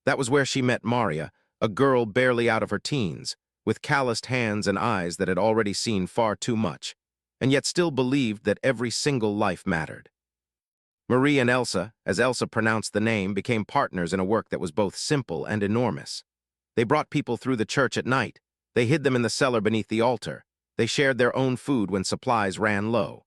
That was where she met Maria, a girl barely out of her teens, with calloused hands and eyes that had already seen far too much, and yet still believed that every single life mattered. Marie and Elsa, as Elsa pronounced the name, became partners in a work that was both simple and enormous. They brought people through the church at night. They hid them in the cellar beneath the altar. They shared their own food when supplies ran low.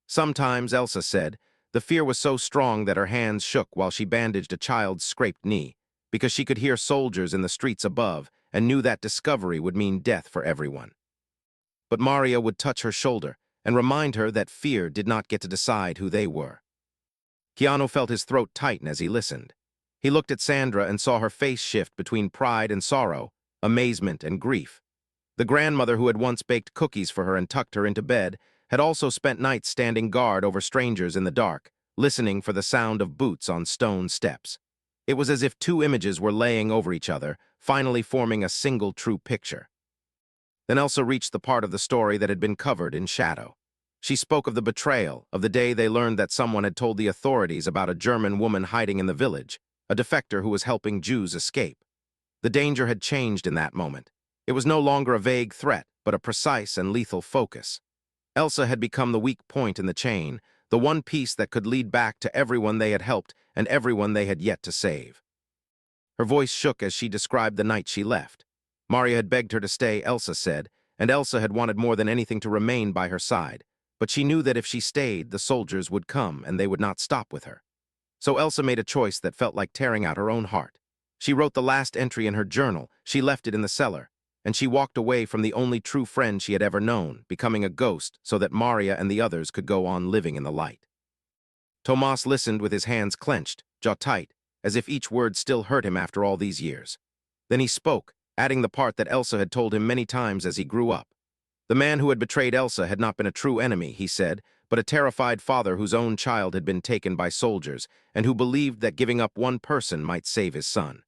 Sometimes, Elsa said, the fear was so strong that her hands shook while she bandaged a child's scraped knee, because she could hear soldiers in the streets above and knew that discovery would mean death for everyone. But Maria would touch her shoulder and remind her that fear did not get to decide who they were. Keanu felt his throat tighten as he listened. He looked at Sandra and saw her face shift between pride and sorrow, amazement and grief. The grandmother who had once baked cookies for her and tucked her into bed had also spent nights standing guard over strangers in the dark, listening for the sound of boots on stone steps. It was as if two images were laying over each other, finally forming a single true picture. Then Elsa reached the part of the story that had been covered in shadow. She spoke of the betrayal, of the day they learned that someone had told the authorities about a German woman hiding in the village, a defector who was helping Jews escape. The danger had changed in that moment. It was no longer a vague threat, but a precise and lethal focus. Elsa had become the weak point in the chain, the one piece that could lead back to everyone they had helped and everyone they had yet to save. Her voice shook as she described the night she left. Maria had begged her to stay, Elsa said, and Elsa had wanted more than anything to remain by her side, but she knew that if she stayed, the soldiers would come and they would not stop with her. So Elsa made a choice that felt like tearing out her own heart. She wrote the last entry in her journal, she left it in the cellar, and she walked away from the only true friend she had ever known, becoming a ghost so that Maria and the others could go on living in the light. Tomas listened with his hands clenched, jaw tight, as if each word still hurt him after all these years. Then he spoke, adding the part that Elsa had told him many times as he grew up. The man who had betrayed Elsa had not been a true enemy, he said, but a terrified father whose own child had been taken by soldiers and who believed that giving up one person might save his son.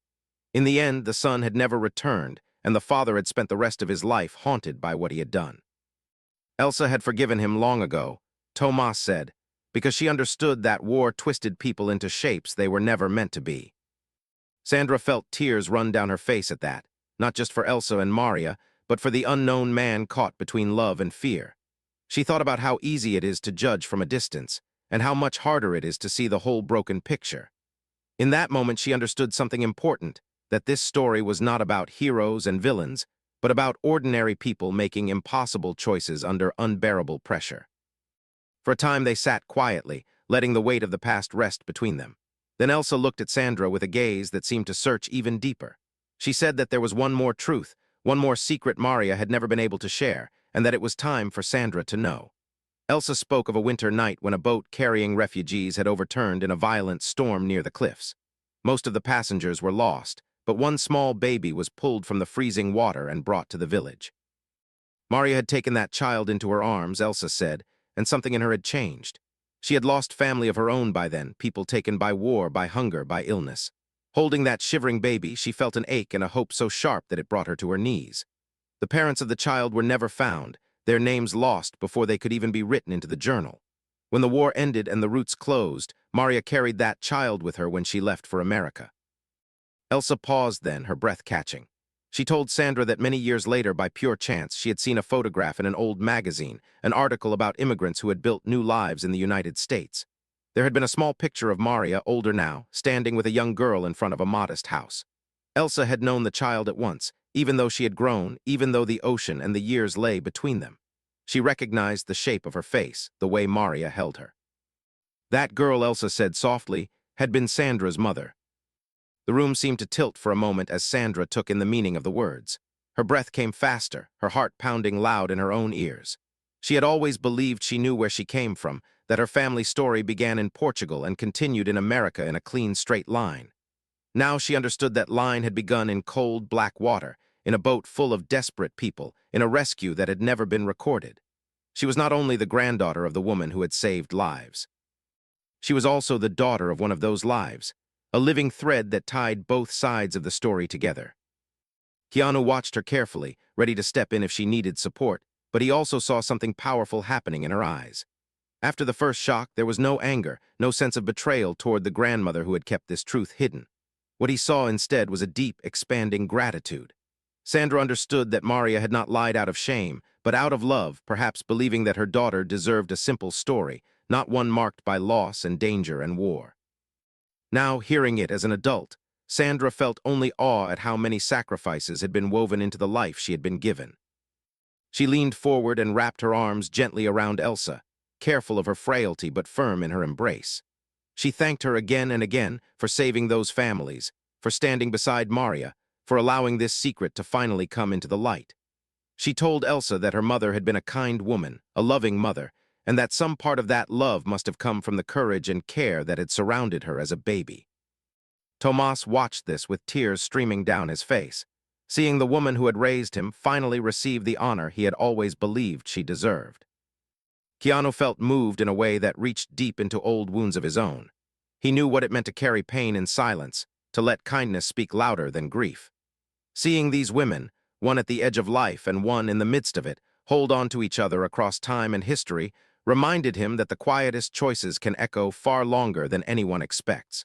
In the end, the son had never returned, and the father had spent the rest of his life haunted by what he had done. Elsa had forgiven him long ago, Tomas said, because she understood that war twisted people into shapes they were never meant to be. Sandra felt tears run down her face at that, not just for Elsa and Maria, but for the unknown man caught between love and fear. She thought about how easy it is to judge from a distance, and how much harder it is to see the whole broken picture. In that moment, she understood something important, that this story was not about heroes and villains, but about ordinary people making impossible choices under unbearable pressure. For a time they sat quietly, letting the weight of the past rest between them. Then Elsa looked at Sandra with a gaze that seemed to search even deeper. She said that there was one more truth, one more secret Maria had never been able to share, and that it was time for Sandra to know. Elsa spoke of a winter night when a boat carrying refugees had overturned in a violent storm near the cliffs. Most of the passengers were lost, but one small baby was pulled from the freezing water and brought to the village. Maria had taken that child into her arms, Elsa said, and something in her had changed. She had lost family of her own by then, people taken by war, by hunger, by illness. Holding that shivering baby, she felt an ache and a hope so sharp that it brought her to her knees. The parents of the child were never found, their names lost before they could even be written into the journal. When the war ended and the routes closed, Maria carried that child with her when she left for America. Elsa paused then, her breath catching. She told Sandra that many years later, by pure chance, she had seen a photograph in an old magazine, an article about immigrants who had built new lives in the United States. There had been a small picture of Maria, older now, standing with a young girl in front of a modest house. Elsa had known the child at once, even though she had grown, even though the ocean and the years lay between them. She recognized the shape of her face, the way Maria held her. That girl, Elsa said softly, had been Sandra's mother. The room seemed to tilt for a moment as Sandra took in the meaning of the words. Her breath came faster, her heart pounding loud in her own ears. She had always believed she knew where she came from, that her family story began in Portugal and continued in America in a clean, straight line. Now she understood that line had begun in cold, black water, in a boat full of desperate people, in a rescue that had never been recorded. She was not only the granddaughter of the woman who had saved lives. She was also the daughter of one of those lives, a living thread that tied both sides of the story together. Keanu watched her carefully, ready to step in if she needed support, but he also saw something powerful happening in her eyes. After the first shock, there was no anger, no sense of betrayal toward the grandmother who had kept this truth hidden. What he saw instead was a deep, expanding gratitude. Sandra understood that Maria had not lied out of shame, but out of love, perhaps believing that her daughter deserved a simple story, not one marked by loss and danger and war. Now, hearing it as an adult, Sandra felt only awe at how many sacrifices had been woven into the life she had been given. She leaned forward and wrapped her arms gently around Elsa, careful of her frailty but firm in her embrace. She thanked her again and again for saving those families, for standing beside Maria, for allowing this secret to finally come into the light. She told Elsa that her mother had been a kind woman, a loving mother, and that some part of that love must have come from the courage and care that had surrounded her as a baby. Tomas watched this with tears streaming down his face, seeing the woman who had raised him finally receive the honor he had always believed she deserved. Keanu felt moved in a way that reached deep into old wounds of his own. He knew what it meant to carry pain in silence, to let kindness speak louder than grief. Seeing these women, one at the edge of life and one in the midst of it, hold on to each other across time and history, reminded him that the quietest choices can echo far longer than anyone expects.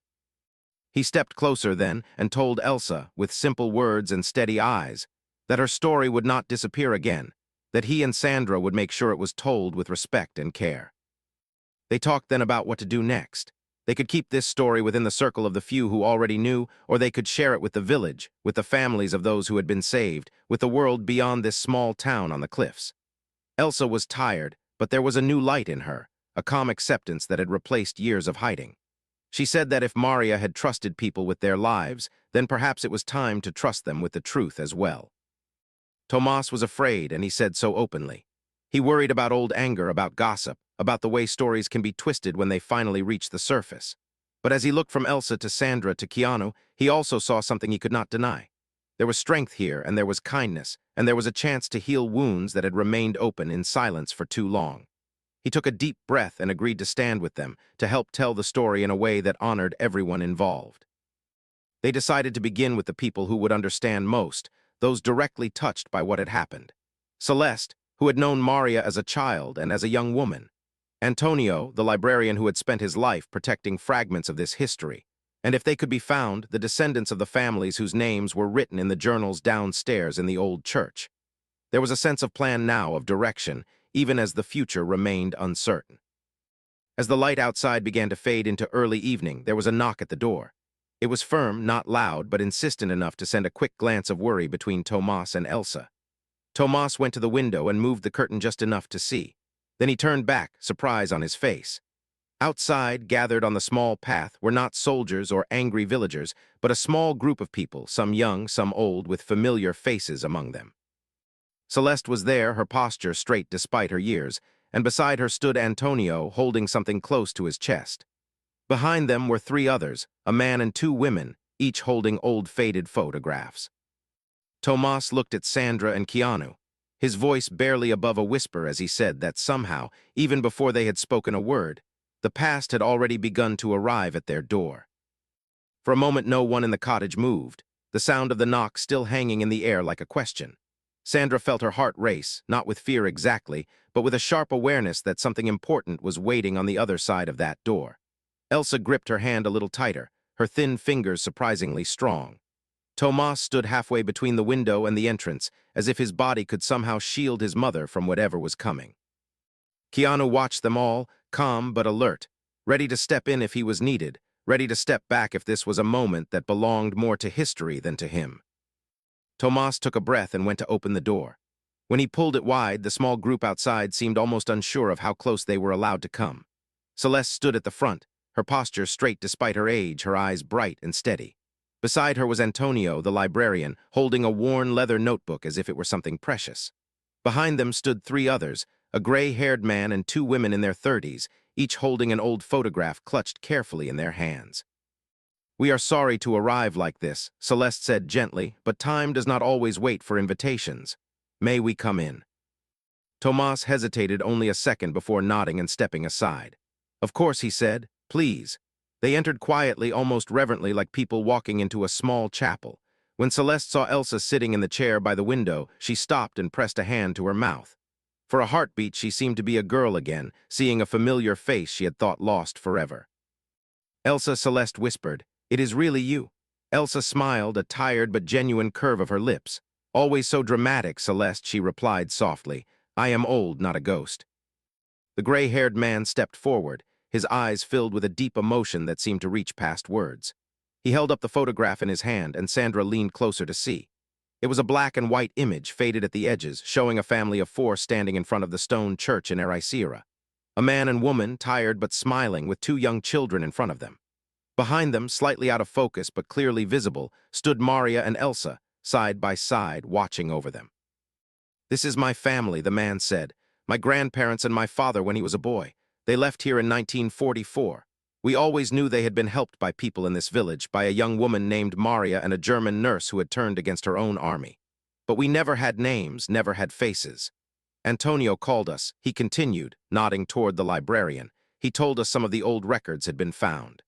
He stepped closer then and told Elsa, with simple words and steady eyes, that her story would not disappear again, that he and Sandra would make sure it was told with respect and care. They talked then about what to do next. They could keep this story within the circle of the few who already knew, or they could share it with the village, with the families of those who had been saved, with the world beyond this small town on the cliffs. Elsa was tired, but there was a new light in her, a calm acceptance that had replaced years of hiding. She said that if Maria had trusted people with their lives, then perhaps it was time to trust them with the truth as well. Tomas was afraid, and he said so openly. He worried about old anger, about gossip, about the way stories can be twisted when they finally reach the surface. But as he looked from Elsa to Sandra to Keanu, he also saw something he could not deny. There was strength here, and there was kindness, and there was a chance to heal wounds that had remained open in silence for too long. He took a deep breath and agreed to stand with them, to help tell the story in a way that honored everyone involved. They decided to begin with the people who would understand most, those directly touched by what had happened. Celeste, who had known Maria as a child and as a young woman. Antonio, the librarian who had spent his life protecting fragments of this history. And if they could be found, the descendants of the families whose names were written in the journals downstairs in the old church. There was a sense of plan now, of direction, even as the future remained uncertain. As the light outside began to fade into early evening, there was a knock at the door. It was firm, not loud, but insistent enough to send a quick glance of worry between Tomas and Elsa. Tomas went to the window and moved the curtain just enough to see. Then he turned back, surprise on his face. Outside, gathered on the small path, were not soldiers or angry villagers, but a small group of people, some young, some old, with familiar faces among them. Celeste was there, her posture straight despite her years, and beside her stood Antonio, holding something close to his chest. Behind them were three others, a man and two women, each holding old faded photographs. Tomas looked at Sandra and Keanu, his voice barely above a whisper as he said that somehow, even before they had spoken a word, the past had already begun to arrive at their door. For a moment no one in the cottage moved, the sound of the knock still hanging in the air like a question. Sandra felt her heart race, not with fear exactly, but with a sharp awareness that something important was waiting on the other side of that door. Elsa gripped her hand a little tighter, her thin fingers surprisingly strong. Tomas stood halfway between the window and the entrance, as if his body could somehow shield his mother from whatever was coming. Keanu watched them all, calm but alert, ready to step in if he was needed, ready to step back if this was a moment that belonged more to history than to him. Tomas took a breath and went to open the door. When he pulled it wide, the small group outside seemed almost unsure of how close they were allowed to come. Celeste stood at the front, her posture straight despite her age, her eyes bright and steady. Beside her was Antonio, the librarian, holding a worn leather notebook as if it were something precious. Behind them stood three others, a gray-haired man and two women in their 30s, each holding an old photograph clutched carefully in their hands. "We are sorry to arrive like this," Celeste said gently, "but time does not always wait for invitations. May we come in?" Tomas hesitated only a second before nodding and stepping aside. "Of course," he said. "Please." They entered quietly, almost reverently, like people walking into a small chapel. When Celeste saw Elsa sitting in the chair by the window, she stopped and pressed a hand to her mouth. For a heartbeat, she seemed to be a girl again, seeing a familiar face she had thought lost forever. "Elsa," Celeste whispered, "it is really you." Elsa smiled, a tired but genuine curve of her lips. "Always so dramatic, Celeste," she replied softly. "I am old, not a ghost." The gray-haired man stepped forward, his eyes filled with a deep emotion that seemed to reach past words. He held up the photograph in his hand, and Sandra leaned closer to see. It was a black and white image, faded at the edges, showing a family of four standing in front of the stone church in Ericeira. A man and woman, tired but smiling, with two young children in front of them. Behind them, slightly out of focus but clearly visible, stood Maria and Elsa, side by side, watching over them. "This is my family," the man said. "My grandparents and my father when he was a boy. They left here in 1944. We always knew they had been helped by people in this village, by a young woman named Maria and a German nurse who had turned against her own army. But we never had names, never had faces. Antonio called us," he continued, nodding toward the librarian. "He told us some of the old records had been found.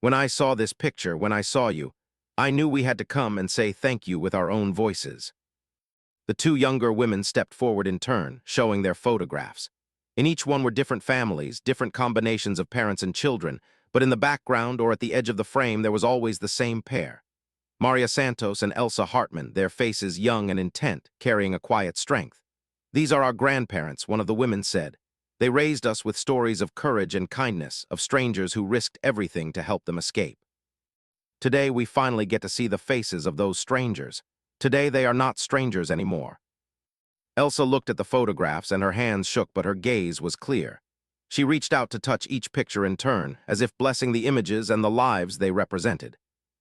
When I saw this picture, when I saw you, I knew we had to come and say thank you with our own voices." The two younger women stepped forward in turn, showing their photographs. In each one were different families, different combinations of parents and children, but in the background or at the edge of the frame there was always the same pair. Maria Santos and Elsa Hartmann, their faces young and intent, carrying a quiet strength. "These are our grandparents," one of the women said. "They raised us with stories of courage and kindness, of strangers who risked everything to help them escape. Today we finally get to see the faces of those strangers. Today they are not strangers anymore." Elsa looked at the photographs and her hands shook, but her gaze was clear. She reached out to touch each picture in turn, as if blessing the images and the lives they represented.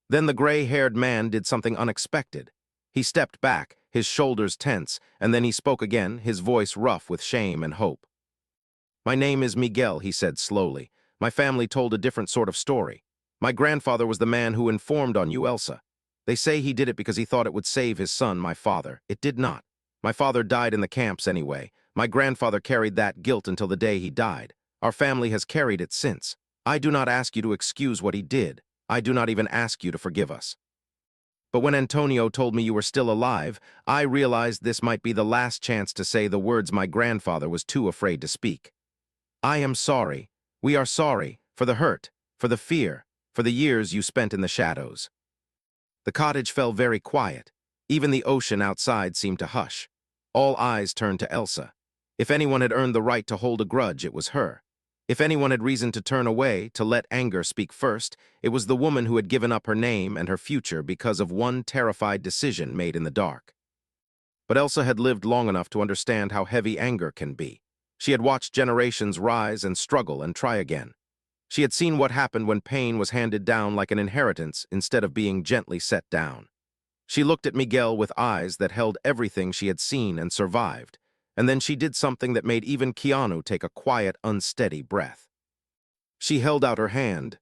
Then the gray-haired man did something unexpected. He stepped back, his shoulders tense, and then he spoke again, his voice rough with shame and hope. "My name is Miguel," he said slowly. "My family told a different sort of story. My grandfather was the man who informed on you, Elsa. They say he did it because he thought it would save his son, my father. It did not. My father died in the camps anyway. My grandfather carried that guilt until the day he died. Our family has carried it since. I do not ask you to excuse what he did. I do not even ask you to forgive us. But when Antonio told me you were still alive, I realized this might be the last chance to say the words my grandfather was too afraid to speak. I am sorry. We are sorry for the hurt, for the fear, for the years you spent in the shadows." The cottage fell very quiet. Even the ocean outside seemed to hush. All eyes turned to Elsa. If anyone had earned the right to hold a grudge, it was her. If anyone had reason to turn away, to let anger speak first, it was the woman who had given up her name and her future because of one terrified decision made in the dark. But Elsa had lived long enough to understand how heavy anger can be. She had watched generations rise and struggle and try again. She had seen what happened when pain was handed down like an inheritance instead of being gently set down. She looked at Miguel with eyes that held everything she had seen and survived, and then she did something that made even Keanu take a quiet, unsteady breath. She held out her hand.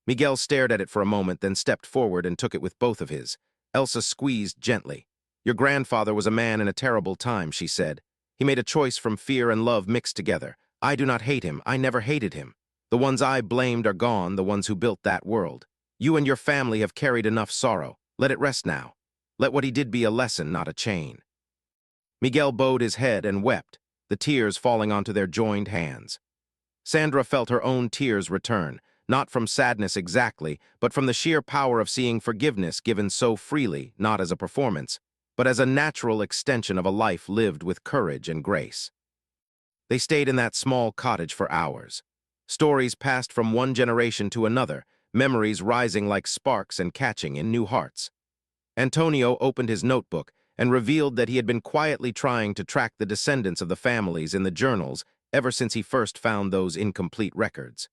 Miguel stared at it for a moment, then stepped forward and took it with both of his. Elsa squeezed gently. "Your grandfather was a man in a terrible time," she said. "He made a choice from fear and love mixed together. I do not hate him. I never hated him. The ones I blamed are gone, the ones who built that world. You and your family have carried enough sorrow. Let it rest now. Let what he did be a lesson, not a chain." Miguel bowed his head and wept, the tears falling onto their joined hands. Sandra felt her own tears return, not from sadness exactly, but from the sheer power of seeing forgiveness given so freely, not as a performance, but as a natural extension of a life lived with courage and grace. They stayed in that small cottage for hours. Stories passed from one generation to another, memories rising like sparks and catching in new hearts. Antonio opened his notebook and revealed that he had been quietly trying to track the descendants of the families in the journals ever since he first found those incomplete records.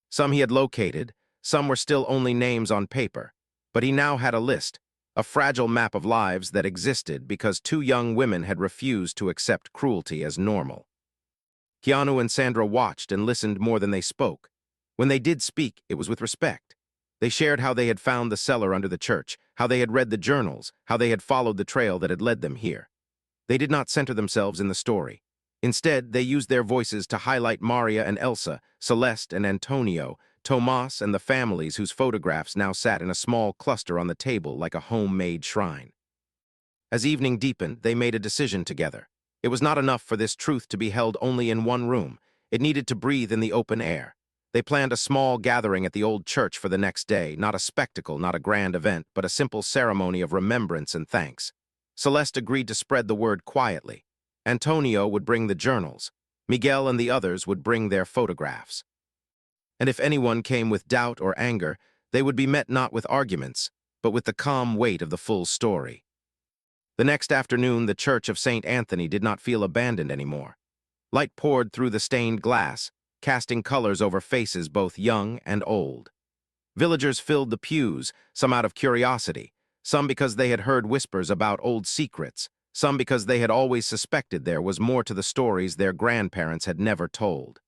Some he had located, some were still only names on paper, but he now had a list, a fragile map of lives that existed because two young women had refused to accept cruelty as normal. Keanu and Sandra watched and listened more than they spoke. When they did speak, it was with respect. They shared how they had found the cellar under the church, how they had read the journals, how they had followed the trail that had led them here. They did not center themselves in the story. Instead, they used their voices to highlight Maria and Elsa, Celeste and Antonio, Tomas and the families whose photographs now sat in a small cluster on the table like a homemade shrine. As evening deepened, they made a decision together. It was not enough for this truth to be held only in one room. It needed to breathe in the open air. They planned a small gathering at the old church for the next day, not a spectacle, not a grand event, but a simple ceremony of remembrance and thanks. Celeste agreed to spread the word quietly. Antonio would bring the journals. Miguel and the others would bring their photographs. And if anyone came with doubt or anger, they would be met not with arguments, but with the calm weight of the full story. The next afternoon, the Church of St. Anthony did not feel abandoned anymore. Light poured through the stained glass, casting colors over faces both young and old. Villagers filled the pews, some out of curiosity, some because they had heard whispers about old secrets, some because they had always suspected there was more to the stories their grandparents had never told.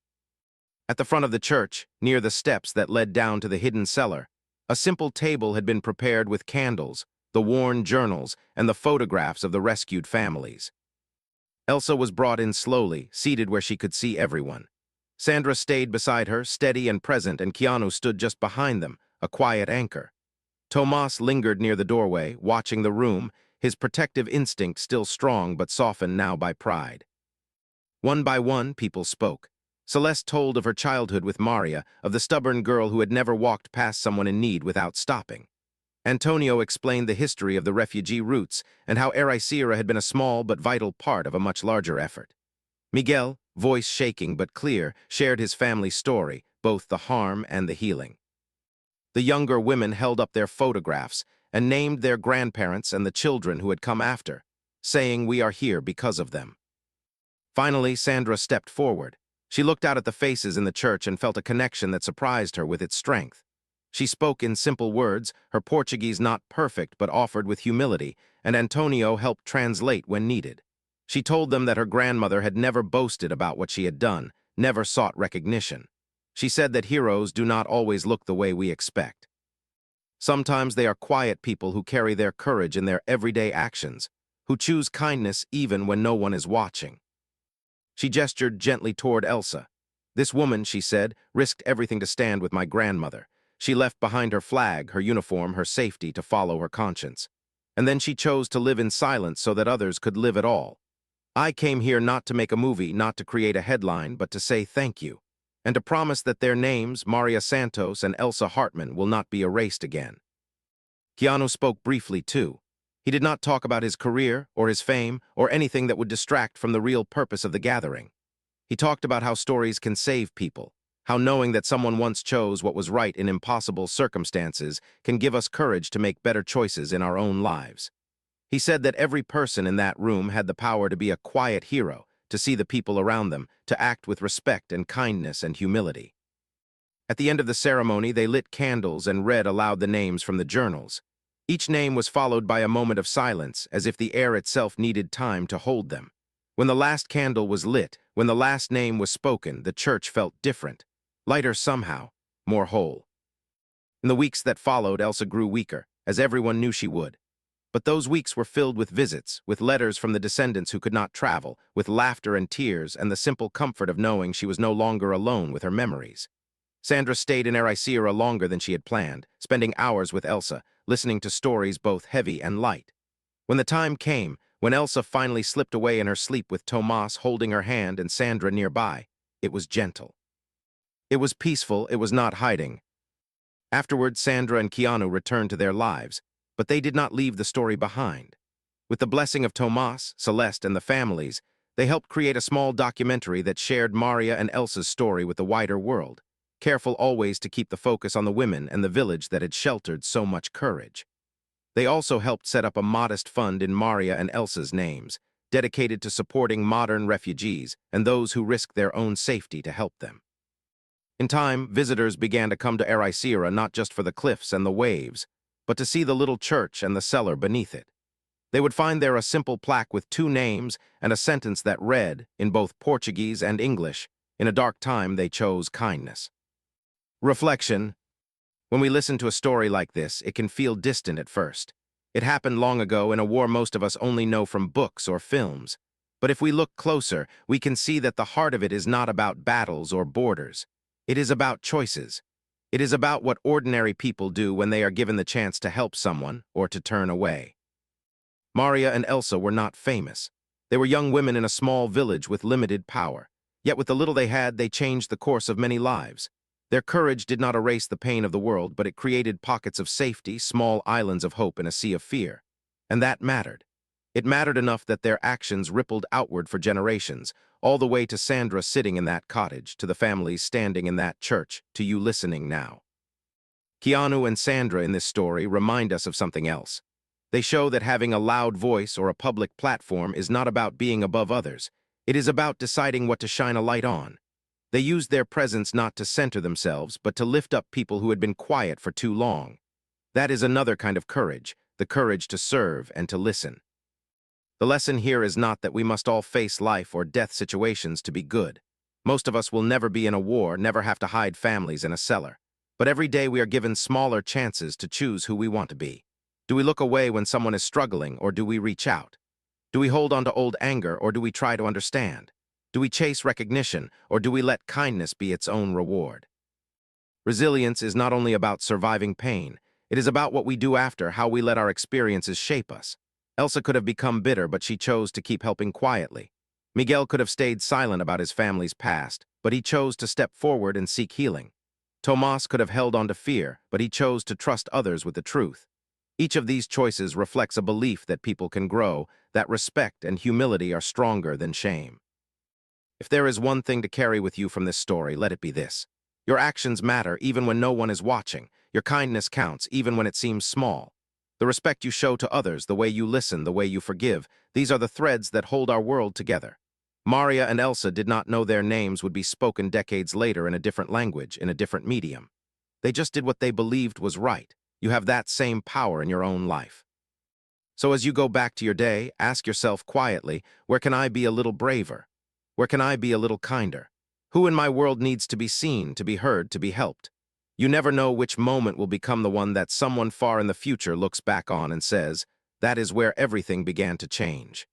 At the front of the church, near the steps that led down to the hidden cellar, a simple table had been prepared with candles, the worn journals, and the photographs of the rescued families. Elsa was brought in slowly, seated where she could see everyone. Sandra stayed beside her, steady and present, and Keanu stood just behind them, a quiet anchor. Tomas lingered near the doorway, watching the room, his protective instinct still strong but softened now by pride. One by one, people spoke. Celeste told of her childhood with Maria, of the stubborn girl who had never walked past someone in need without stopping. Antonio explained the history of the refugee routes and how Ericeira had been a small but vital part of a much larger effort. Miguel, voice shaking but clear, shared his family's story, both the harm and the healing. The younger women held up their photographs and named their grandparents and the children who had come after, saying we are here because of them. Finally, Sandra stepped forward. She looked out at the faces in the church and felt a connection that surprised her with its strength. She spoke in simple words, her Portuguese not perfect but offered with humility, and Antonio helped translate when needed. She told them that her grandmother had never boasted about what she had done, never sought recognition. She said that heroes do not always look the way we expect. Sometimes they are quiet people who carry their courage in their everyday actions, who choose kindness even when no one is watching. She gestured gently toward Elsa. This woman, she said, risked everything to stand with my grandmother. She left behind her flag, her uniform, her safety to follow her conscience. And then she chose to live in silence so that others could live at all. I came here not to make a movie, not to create a headline, but to say thank you, and to promise that their names, Maria Santos and Elsa Hartmann, will not be erased again. Keanu spoke briefly, too. He did not talk about his career, or his fame, or anything that would distract from the real purpose of the gathering. He talked about how stories can save people, how knowing that someone once chose what was right in impossible circumstances can give us courage to make better choices in our own lives. He said that every person in that room had the power to be a quiet hero, to see the people around them, to act with respect and kindness and humility. At the end of the ceremony, they lit candles and read aloud the names from the journals. Each name was followed by a moment of silence, as if the air itself needed time to hold them. When the last candle was lit, when the last name was spoken, the church felt different, lighter somehow, more whole. In the weeks that followed, Elsa grew weaker, as everyone knew she would. But those weeks were filled with visits, with letters from the descendants who could not travel, with laughter and tears, and the simple comfort of knowing she was no longer alone with her memories. Sandra stayed in Ericeira longer than she had planned, spending hours with Elsa, listening to stories both heavy and light. When the time came, when Elsa finally slipped away in her sleep with Tomas holding her hand and Sandra nearby, it was gentle. It was peaceful, it was not hiding. Afterward, Sandra and Keanu returned to their lives, but they did not leave the story behind. With the blessing of Tomas, Celeste, and the families, they helped create a small documentary that shared Maria and Elsa's story with the wider world, careful always to keep the focus on the women and the village that had sheltered so much courage. They also helped set up a modest fund in Maria and Elsa's names, dedicated to supporting modern refugees and those who risk their own safety to help them. In time, visitors began to come to Ericeira not just for the cliffs and the waves, but to see the little church and the cellar beneath it. They would find there a simple plaque with 2 names and a sentence that read, in both Portuguese and English, "In a dark time they chose kindness." Reflection. When we listen to a story like this, it can feel distant at first. It happened long ago in a war most of us only know from books or films. But if we look closer, we can see that the heart of it is not about battles or borders. It is about choices. It is about what ordinary people do when they are given the chance to help someone or to turn away. Maria and Elsa were not famous. They were young women in a small village with limited power. Yet with the little they had, they changed the course of many lives. Their courage did not erase the pain of the world, but it created pockets of safety, small islands of hope in a sea of fear. And that mattered. It mattered enough that their actions rippled outward for generations, all the way to Sandra sitting in that cottage, to the families standing in that church, to you listening now. Keanu and Sandra in this story remind us of something else. They show that having a loud voice or a public platform is not about being above others. It is about deciding what to shine a light on. They used their presence not to center themselves, but to lift up people who had been quiet for too long. That is another kind of courage, the courage to serve and to listen. The lesson here is not that we must all face life or death situations to be good. Most of us will never be in a war, never have to hide families in a cellar. But every day we are given smaller chances to choose who we want to be. Do we look away when someone is struggling, or do we reach out? Do we hold on to old anger, or do we try to understand? Do we chase recognition, or do we let kindness be its own reward? Resilience is not only about surviving pain, it is about what we do after, how we let our experiences shape us. Elsa could have become bitter, but she chose to keep helping quietly. Miguel could have stayed silent about his family's past, but he chose to step forward and seek healing. Tomas could have held on to fear, but he chose to trust others with the truth. Each of these choices reflects a belief that people can grow, that respect and humility are stronger than shame. If there is one thing to carry with you from this story, let it be this. Your actions matter even when no one is watching. Your kindness counts even when it seems small. The respect you show to others, the way you listen, the way you forgive, these are the threads that hold our world together. Maria and Elsa did not know their names would be spoken decades later in a different language, in a different medium. They just did what they believed was right. You have that same power in your own life. So as you go back to your day, ask yourself quietly, where can I be a little braver? Where can I be a little kinder? Who in my world needs to be seen, to be heard, to be helped? You never know which moment will become the one that someone far in the future looks back on and says, that is where everything began to change.